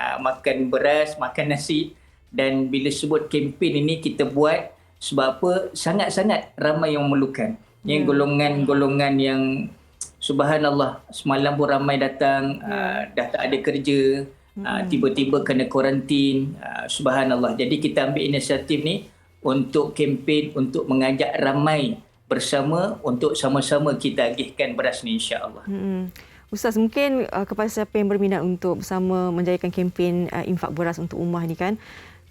Speaker 7: beras, makan nasi. Dan bila sebut kempen ini kita buat sebab apa? Sangat-sangat ramai yang memerlukan. Yang golongan-golongan yang subhanallah semalam pun ramai datang, dah tak ada kerja, tiba-tiba kena kuarantin, subhanallah. Jadi kita ambil inisiatif ni untuk kempen untuk mengajak ramai bersama untuk sama-sama kita agihkan beras ni insya-Allah.
Speaker 2: Ustaz, mungkin kepada siapa yang berminat untuk bersama menjayakan kempen infak beras untuk ummah ni kan,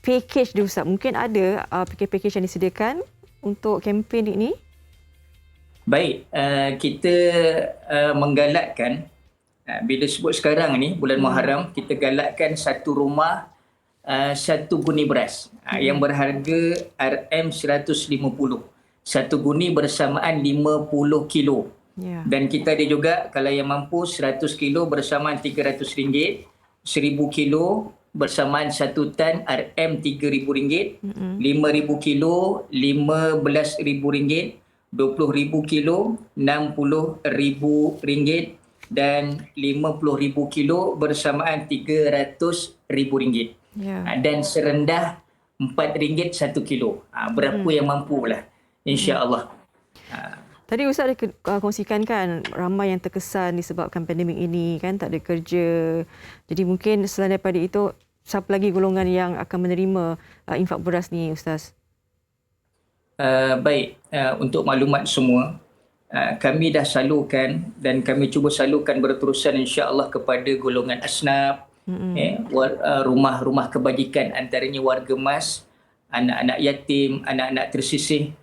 Speaker 2: package dia Ustaz, mungkin ada package yang disediakan untuk kempen ini?
Speaker 7: Baik, kita menggalakkan bila sebut sekarang ni bulan Muharram, kita galakkan satu rumah satu guni beras yang berharga RM150. Satu guni bersamaan 50 kilo. Dan kita ada juga kalau yang mampu 100 kilo bersamaan RM300, 1000 kilo bersamaan 1 tan RM3,000, 5,000 kilo RM15,000, 20,000 kilo RM60,000 dan 50,000 kilo bersamaan RM300,000. Dan serendah RM4 1 kilo. Berapa yang mampu lah insya-Allah.
Speaker 2: Tadi Ustaz ada kongsikan kan ramai yang terkesan disebabkan pandemik ini kan, tak ada kerja. Jadi mungkin selain daripada itu, siapa lagi golongan yang akan menerima infak beras ni Ustaz?
Speaker 7: Baik, untuk maklumat semua, kami dah salurkan dan kami cuba salurkan berterusan insya-Allah kepada golongan asnaf, rumah-rumah kebajikan, antaranya warga mas, anak-anak yatim, anak-anak tersisih,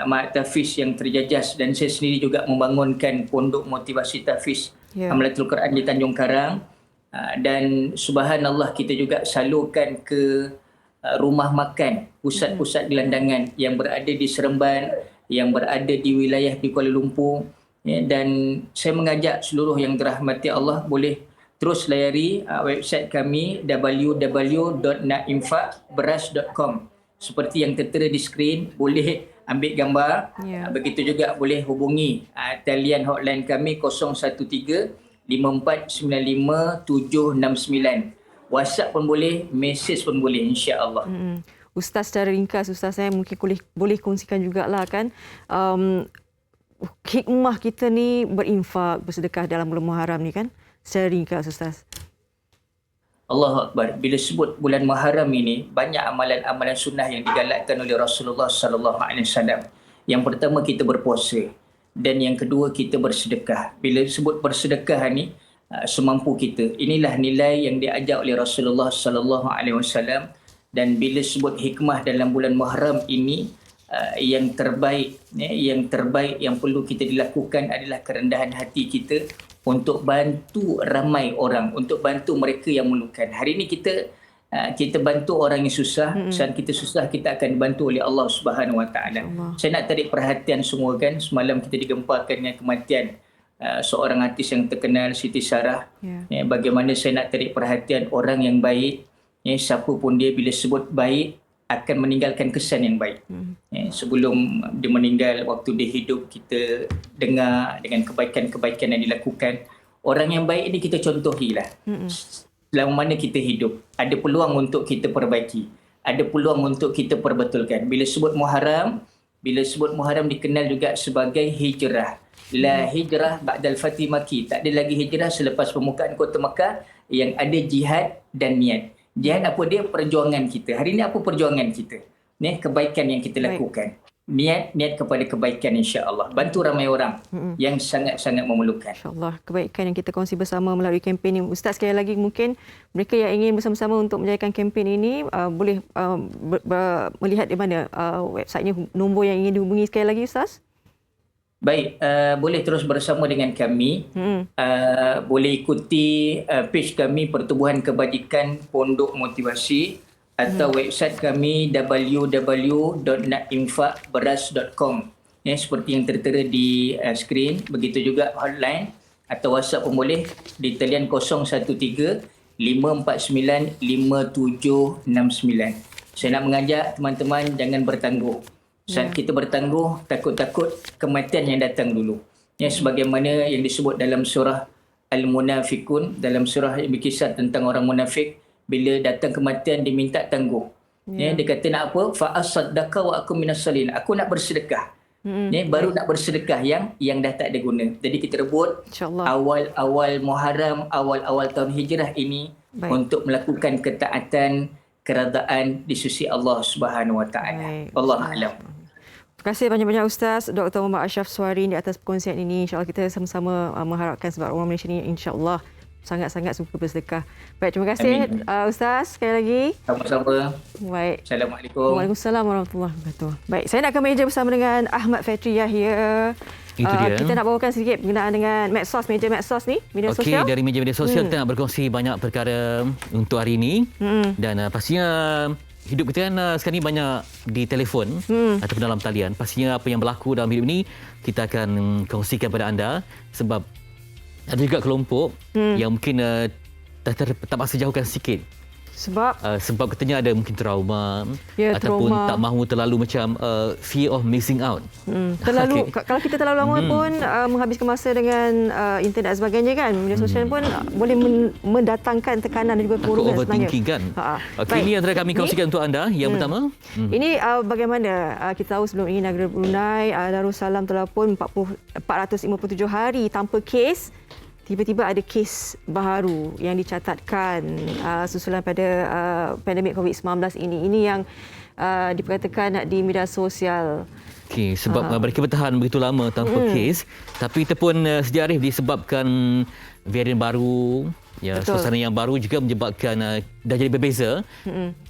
Speaker 7: mak tahfiz yang terjajas, dan saya sendiri juga membangunkan pondok motivasi tahfiz Hamlatul Quran di Tanjung Karang, dan subhanallah kita juga salurkan ke rumah makan, pusat-pusat gelandangan yang berada di Seremban, yang berada di wilayah di Kuala Lumpur, dan saya mengajak seluruh yang dirahmati Allah boleh terus layari website kami www.nainfakberas.com. Seperti yang tertera di skrin, boleh ambil gambar. Begitu juga boleh hubungi talian hotline kami 013 5495 769. WhatsApp pun boleh, mesej pun boleh insya-Allah.
Speaker 2: Ustaz, secara ringkas Ustaz, saya mungkin boleh kongsikan jugalah kan, hikmah kita ni berinfak, bersedekah dalam bulan Muharram ni kan, secara ringkas Ustaz.
Speaker 7: Allahu Akbar. Bila sebut bulan Muharram ini, banyak amalan-amalan sunnah yang digalakkan oleh Rasulullah sallallahu alaihi wasallam. Yang pertama kita berpuasa, dan yang kedua kita bersedekah. Bila sebut bersedekah ni semampu kita. Inilah nilai yang diajar oleh Rasulullah sallallahu alaihi wasallam. Dan bila sebut hikmah dalam bulan Muharram ini, yang terbaik yang perlu kita dilakukan adalah kerendahan hati kita untuk bantu ramai orang, untuk bantu mereka yang memerlukan. Hari ini kita bantu orang yang susah, saat kita susah kita akan dibantu oleh Allah Subhanahu Wa Taala. Saya nak tarik perhatian semua kan, semalam kita digempakan dengan kematian seorang artis yang terkenal, Siti Sarah. Bagaimana saya nak tarik perhatian orang yang baik, siapa pun dia bila sebut baik akan meninggalkan kesan yang baik. Sebelum dia meninggal, waktu dia hidup kita dengar dengan kebaikan-kebaikan yang dilakukan. Orang yang baik ini kita contohilah. Selama mana kita hidup, ada peluang untuk kita perbaiki, ada peluang untuk kita perbetulkan. Bila sebut Muharram dikenal juga sebagai hijrah. La hijrah ba'dal Fatih Maki. Tak ada lagi hijrah selepas pembukaan kota Makkah, yang ada jihad dan niat. Jihad apa dia? Perjuangan kita. Hari ini apa perjuangan kita? Kebaikan yang kita lakukan. Niat kepada kebaikan, insya-Allah. Bantu ramai orang yang sangat-sangat memerlukan.
Speaker 2: Insya-Allah, kebaikan yang kita kongsi bersama melalui kempen ini. Ustaz, sekali lagi mungkin mereka yang ingin bersama-sama untuk menjayakan kempen ini boleh melihat di mana websitenya, nombor yang ingin dihubungi sekali lagi, Ustaz?
Speaker 7: Baik, boleh terus bersama dengan kami. Boleh ikuti page kami Pertubuhan Kebajikan Pondok Motivasi atau website kami www.nakinfakberas.com. Seperti yang tertera di skrin. Begitu juga hotline atau WhatsApp pun boleh di talian 013 549 5769. Saya nak mengajak teman-teman jangan bertangguh. Saat kita bertangguh, takut-takut kematian yang datang dulu. Sebagaimana yang disebut dalam surah Al-Munafikun, dalam surah yang berkisah tentang orang munafik, bila datang kematian dia minta tangguh. Dia kata nak apa? Fa asaddaqa wa aku minas salin. Aku nak bersedekah. Baru nak bersedekah yang dah tak ada guna. Jadi kita rebut awal-awal Muharram, awal-awal tahun Hijrah ini untuk melakukan ketaatan keredaan di sisi Allah Subhanahu Wa Taala. Wallahu a'lam.
Speaker 2: Terima kasih banyak-banyak Ustaz Dr. Muhammad Ashraf Suhairi di atas perkongsian ini. InsyaAllah kita sama-sama mengharapkan sebab orang Malaysia ini insyaAllah sangat-sangat suka bersedekah. Baik, terima kasih Ustaz sekali lagi.
Speaker 7: Sama-sama.
Speaker 2: Baik.
Speaker 7: Assalamualaikum.
Speaker 2: Waalaikumsalam warahmatullahi wabarakatuh. Baik, saya nak ke meja bersama dengan Ahmad Fetri Yahya.
Speaker 1: Itu dia.
Speaker 2: Kita nak bawakan sedikit berkenaan dengan medsos, meja medsos ni, media sosial.
Speaker 1: Okey, dari media sosial kita nak berkongsi banyak perkara untuk hari ini. Dan pastinya hidup kita kan sekarang ni banyak di telefon ataupun dalam talian. Pastinya apa yang berlaku dalam hidup ini kita akan kongsikan pada anda, sebab ada juga kelompok yang mungkin tak masa jauhkan sikit. Sebab katanya ada mungkin trauma ataupun tak mahu terlalu macam fear of missing out.
Speaker 2: Terlalu kalau kita terlalu lama pun menghabiskan masa dengan internet dan sebagainya kan, media sosial pun boleh mendatangkan tekanan dan juga keburukan sebenarnya.
Speaker 1: Overthinking kan. Okey, ini antara kami kongsikan untuk anda. Yang pertama,
Speaker 2: ini bagaimana kita tahu sebelum ini negara Brunei Darussalam telah pun 457 hari tanpa kes. Tiba-tiba ada kes baru yang dicatatkan susulan pada pandemik COVID-19 ini. Ini yang diperkatakan di media sosial.
Speaker 1: Okey, sebab mereka bertahan begitu lama tanpa kes, tapi itu pun Siti Arif disebabkan varian baru. Ya, suasana yang baru juga menyebabkan dah jadi berbeza.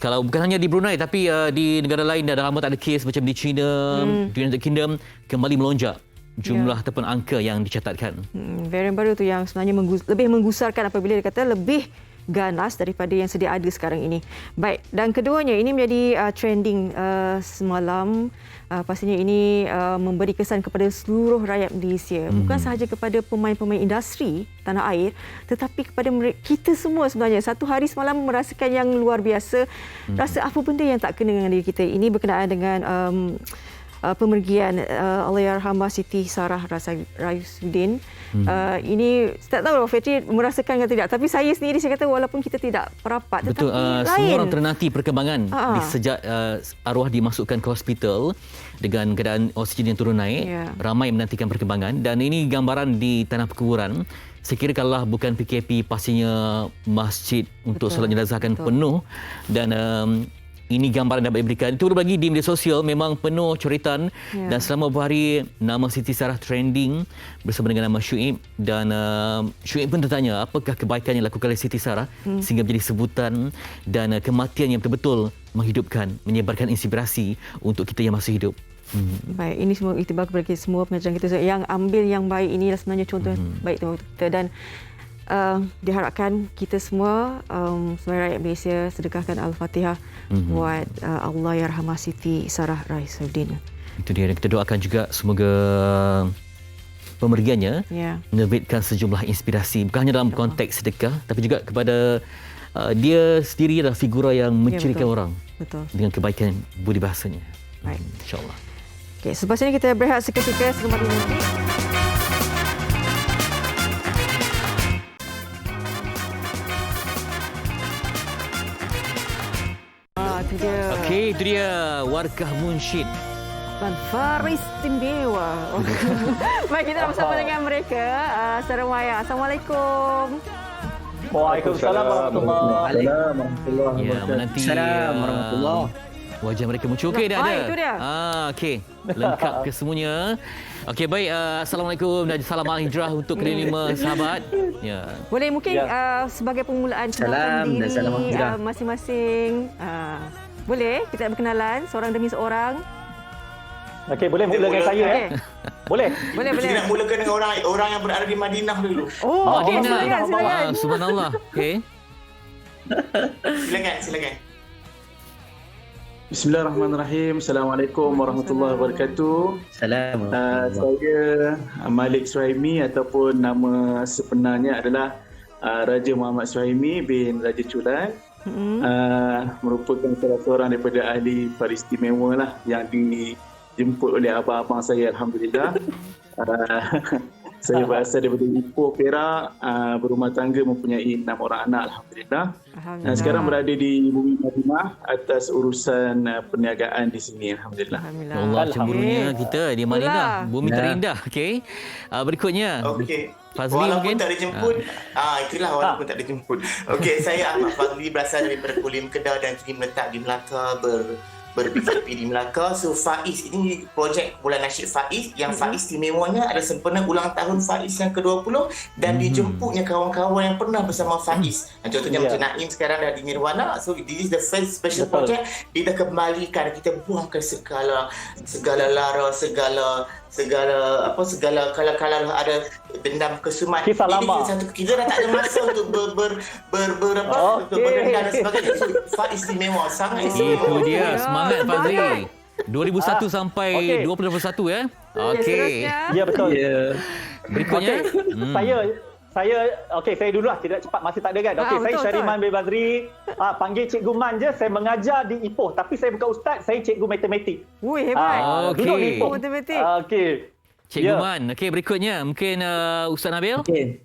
Speaker 1: Kalau bukan hanya di Brunei tapi di negara lain dah lama tak ada kes, macam di China, di United Kingdom kembali melonjak jumlah ataupun angka yang dicatatkan.
Speaker 2: Varian baru tu yang sebenarnya lebih menggusarkan apabila dia kata lebih ganas daripada yang sedia ada sekarang ini. Baik, dan keduanya ini menjadi trending semalam. Pastinya ini memberi kesan kepada seluruh rakyat Malaysia. Bukan sahaja kepada pemain-pemain industri tanah air, tetapi kepada kita semua sebenarnya. Satu hari semalam merasakan yang luar biasa. Rasa apa benda yang tak kena dengan diri kita. Ini berkenaan dengan pemergian Allahyarhamah Siti Sarah Rayusuddin. Ini tak tahu Fetri merasakan atau tidak, tapi saya sendiri saya kata walaupun kita tidak berapat,
Speaker 1: betul,
Speaker 2: tetapi
Speaker 1: semua orang ternanti perkembangan sejak arwah dimasukkan ke hospital dengan keadaan oksigen yang turun naik. Ramai menantikan perkembangan dan ini gambaran di tanah perkuburan. Saya kira kalau bukan PKP pastinya masjid untuk solat jenazah akan penuh dan ini gambaran yang dapat diberikan. Itu berbagi di media sosial memang penuh coretan dan selama beberapa hari nama Siti Sarah trending bersama dengan nama Syuib dan Syuib pun tertanya apakah kebaikan yang dilakukan oleh Siti Sarah sehingga menjadi sebutan dan kematian yang betul-betul menghidupkan, menyebarkan inspirasi untuk kita yang masih hidup.
Speaker 2: Baik, ini semua iktibar kepada kita semua pengajaran kita yang ambil yang baik ini sebenarnya contoh baik untuk kita, dan diharapkan kita semua sebagai rakyat Malaysia sedekahkan Al-Fatihah buat Allahyarhamah Siti Sarah Raisuddin.
Speaker 1: Itu dia, kita doakan juga semoga pemberiannya menerbitkan sejumlah inspirasi, bukan hanya dalam konteks sedekah tapi juga kepada dia sendiri adalah figura yang mencirikan orang dengan kebaikan budi bahasanya.
Speaker 2: Baik,
Speaker 1: insya-Allah.
Speaker 2: Okey, selepas ini kita berehat seketika sebelum nanti.
Speaker 1: Okey, itu dia Warkah Munsyid
Speaker 2: dan Faris Istimewa. Baik, kita bersama dengan mereka secara maya. Assalamualaikum.
Speaker 8: Waalaikumsalam warahmatullahi wabarakatuh.
Speaker 1: Ya, menanti wajah mereka muncul. Okey, dah ada.
Speaker 2: Itu dia.
Speaker 1: Okey, lengkap ke semuanya. Okey, baik. Assalamualaikum dan salam hijrah untuk kelima sahabat. Ya.
Speaker 2: Boleh mungkin sebagai permulaan kenalkan diri masing-masing. Boleh kita berkenalan seorang demi seorang.
Speaker 8: Okey, boleh mulakan saya Boleh.
Speaker 9: Kita nak mulakan dengan orang yang berada di Madinah dulu.
Speaker 2: Oh, okey, silakan.
Speaker 1: Subhanallah. Okey.
Speaker 9: Silakan.
Speaker 8: Bismillahirrahmanirrahim. Assalamualaikum warahmatullahi wabarakatuh.
Speaker 7: Salam.
Speaker 8: Saya Malik Suhaimi ataupun nama sebenarnya adalah Raja Muhammad Suhaimi bin Raja Chulan. Merupakan salah seorang daripada ahli peristimewa lah yang dijemput oleh abang-abang saya, alhamdulillah. Saya berasal daripada Ipoh, Perak, berumah tangga, mempunyai 6 orang anak, alhamdulillah. Dan sekarang berada di bumi Madinah atas urusan perniagaan di sini, alhamdulillah.
Speaker 1: Allah cemburunya kita di Madinah, bumi terindah. Okey. Berikutnya.
Speaker 9: Okey.
Speaker 1: Fazli
Speaker 9: walaupun
Speaker 1: mungkin?
Speaker 9: tak dijemput, itulah walaupun tak dijemput. Okey, saya Ahmad Fazli, berasal daripada Kulim Kedah dan kini meletak di Melaka, ber-PKP di Melaka. So Faiz ini projek Bulan Nasyid Faiz, yang Faiz istimewanya ada sempena ulang tahun Faiz yang ke-20 dan dijemputnya kawan-kawan yang pernah bersama Faiz. Contohnya macam Naim sekarang dah di Nirwana. So this is the first special project. Kita kembalikan, kita buangkan segala lara, segala kalau ada dendam kesumat.
Speaker 8: Kisah lama.
Speaker 9: Kita dah tak ada masa untuk berdendam dan sebagainya. So, Faiz istimewa, sangat istimewa.
Speaker 1: Itu dia, semangat Fazli. 2001 sampai 2021 ya. Okey.
Speaker 8: Ya, betul.
Speaker 1: Berikutnya.
Speaker 8: Saya dulu lah, tidak cepat, masih tak ada kan. Okey, saya Syariman bin Bazri. Panggil Cikgu Man je. Saya mengajar di Ipoh, tapi saya bukan ustaz, saya cikgu matematik.
Speaker 2: Wih, hebat.
Speaker 8: Duduk di Ipoh.
Speaker 2: Matematik.
Speaker 8: Okey.
Speaker 1: Cikgu Man. Okey, berikutnya mungkin Ustaz Nabil.
Speaker 7: Okey,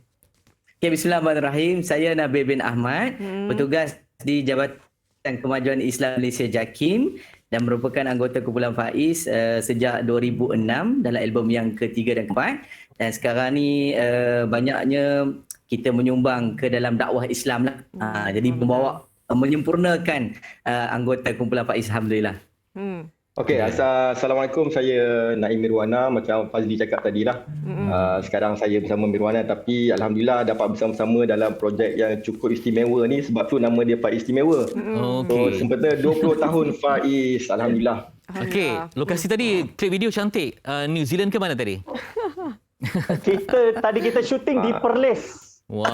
Speaker 7: bismillahirrahmanirrahim. Saya Nabil bin Ahmad, bertugas di Jabatan Kemajuan Islam Malaysia JAKIM dan merupakan anggota kumpulan Faiz sejak 2006 dalam album yang ketiga dan keempat. Dan sekarang ni banyaknya kita menyumbang ke dalam dakwah Islam lah. Jadi menyempurnakan anggota kumpulan Faiz, alhamdulillah.
Speaker 10: Okey, Assalamualaikum. Saya Naim Mirwana, macam Fazli cakap tadi lah. Sekarang saya bersama Mirwana, tapi alhamdulillah dapat bersama-sama dalam projek yang cukup istimewa ni, sebab tu nama dia Faiz Istimewa. So sempena 20 tahun Faiz, alhamdulillah.
Speaker 1: Okey, lokasi tadi klip video cantik. New Zealand ke mana tadi?
Speaker 8: Kita syuting di Perlis.
Speaker 1: Wah,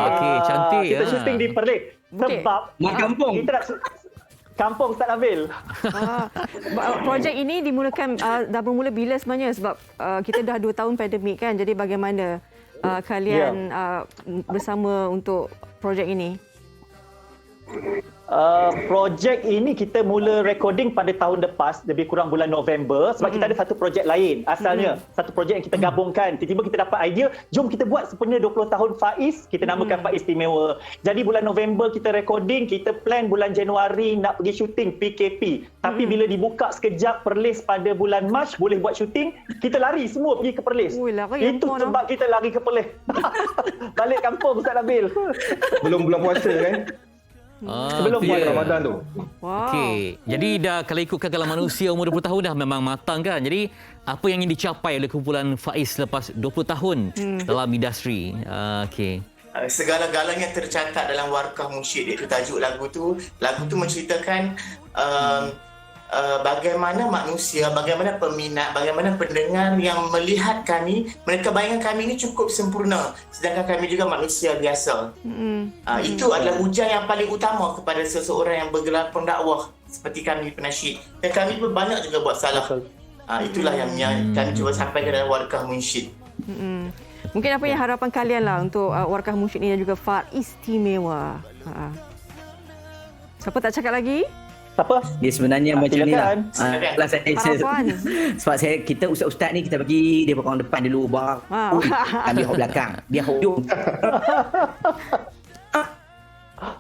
Speaker 1: okey, cantik.
Speaker 8: Kita syuting di Perlis. Sebab
Speaker 7: Mak kampung.
Speaker 8: kita nak Kampung Ustaz Nabil.
Speaker 2: Projek ini dimulakan dah bermula bila sebenarnya, sebab kita dah 2 tahun pandemik kan. Jadi bagaimana kalian bersama untuk projek ini?
Speaker 8: Projek ini kita mula recording pada tahun lepas, lebih kurang bulan November, sebab kita ada satu projek lain asalnya, satu projek yang kita gabungkan. Tiba-tiba kita dapat idea, jom kita buat sempena 20 tahun Faiz, kita namakan Faiz Istimewa. Jadi bulan November kita recording, kita plan bulan Januari nak pergi syuting PKP. Tapi bila dibuka sekejap Perlis pada bulan Mac boleh buat syuting, kita lari semua pergi ke Perlis. Itu sebab kita lari ke Perlis. Balik kampung Ustaz Nabil.
Speaker 10: Belum bulan puasa kan?
Speaker 8: Sebelum
Speaker 10: bulan Ramadan tu.
Speaker 2: Wow.
Speaker 1: Okey. Jadi dah kalau ikutkan kalau manusia umur 20 tahun dah memang matang kan. Jadi apa yang ingin dicapai oleh kumpulan Faiz selepas 20 tahun dalam industri? Okey.
Speaker 9: Segala-galanya tercatat dalam Warkah Munsyid, iaitu tajuk lagu tu. Lagu tu menceritakan bagaimana manusia, bagaimana peminat, bagaimana pendengar yang melihat kami, mereka bayangkan kami ini cukup sempurna, sedangkan kami juga manusia biasa. Itu adalah ujian yang paling utama kepada seseorang yang bergelar pendakwah seperti kami penasyid. Dan kami pun banyak juga buat salah. Itulah yang kami cuba sampaikan dalam Warkah Munsyid.
Speaker 2: Mungkin apa yang harapan kalian lah untuk Warkah Munsyid ini dan juga Faiz Istimewa. Siapa tak cakap lagi?
Speaker 8: Siapa?
Speaker 11: Dia sebenarnya macam ni lah.
Speaker 2: Harapan.
Speaker 11: Sebab kita ustaz-ustaz ni kita bagi dia orang depan dulu baru kami hok belakang. Dia hujung.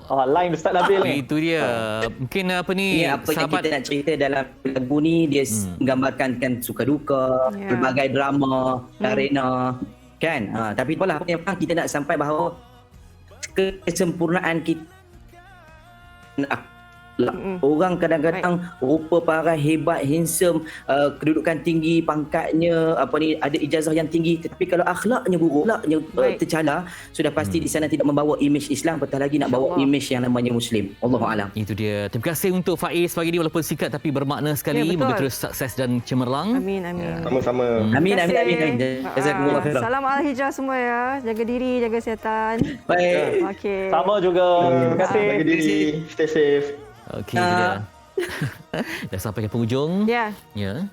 Speaker 8: Line Ustaz Nabil ni.
Speaker 1: Itu dia. Mungkin apa ni,
Speaker 11: Apa yang kita nak cerita dalam lagu ni, dia menggambarkan kan suka duka, berbagai drama, arena kan. Tapi itulah yang kita nak sampai bahawa kesempurnaan kita orang kadang-kadang rupa parah, hebat, handsome, kedudukan tinggi, pangkatnya, ada ijazah yang tinggi, tetapi kalau akhlaknya buruk, akhlaknya tercela, sudah pasti di sana tidak membawa imej Islam, apatah lagi nak bawa imej yang namanya Muslim. Allahu a'lam.
Speaker 1: Itu dia. Terima kasih untuk Faiz pagi ni, walaupun singkat tapi bermakna sekali. Moga terus sukses dan cemerlang.
Speaker 2: Amin.
Speaker 10: Sama-sama.
Speaker 11: Amin. Jazakumullah khairan.
Speaker 2: Salam Al-Hijrah semua ya. Jaga diri, jaga kesihatan.
Speaker 11: Baik.
Speaker 2: Okey.
Speaker 8: Sama juga. Terima kasih.
Speaker 10: Jaga diri. Stay safe.
Speaker 1: Okey, itu dia. Dah sampai ke penghujung.
Speaker 2: Ya.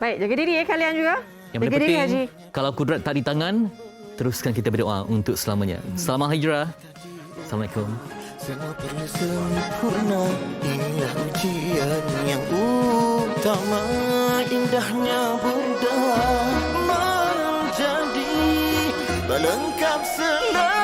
Speaker 2: Baik, jaga diri kalian juga.
Speaker 1: Yang
Speaker 2: jaga
Speaker 1: paling
Speaker 2: diri,
Speaker 1: penting,
Speaker 2: Haji.
Speaker 1: kalau kudrat tak di tangan, teruskan kita berdoa untuk selamanya. Selamat Hijrah. Assalamualaikum.
Speaker 12: Semua perlu sempurna, inilah ujian yang utama. Indahnya Buddha menjadi pelengkap selama.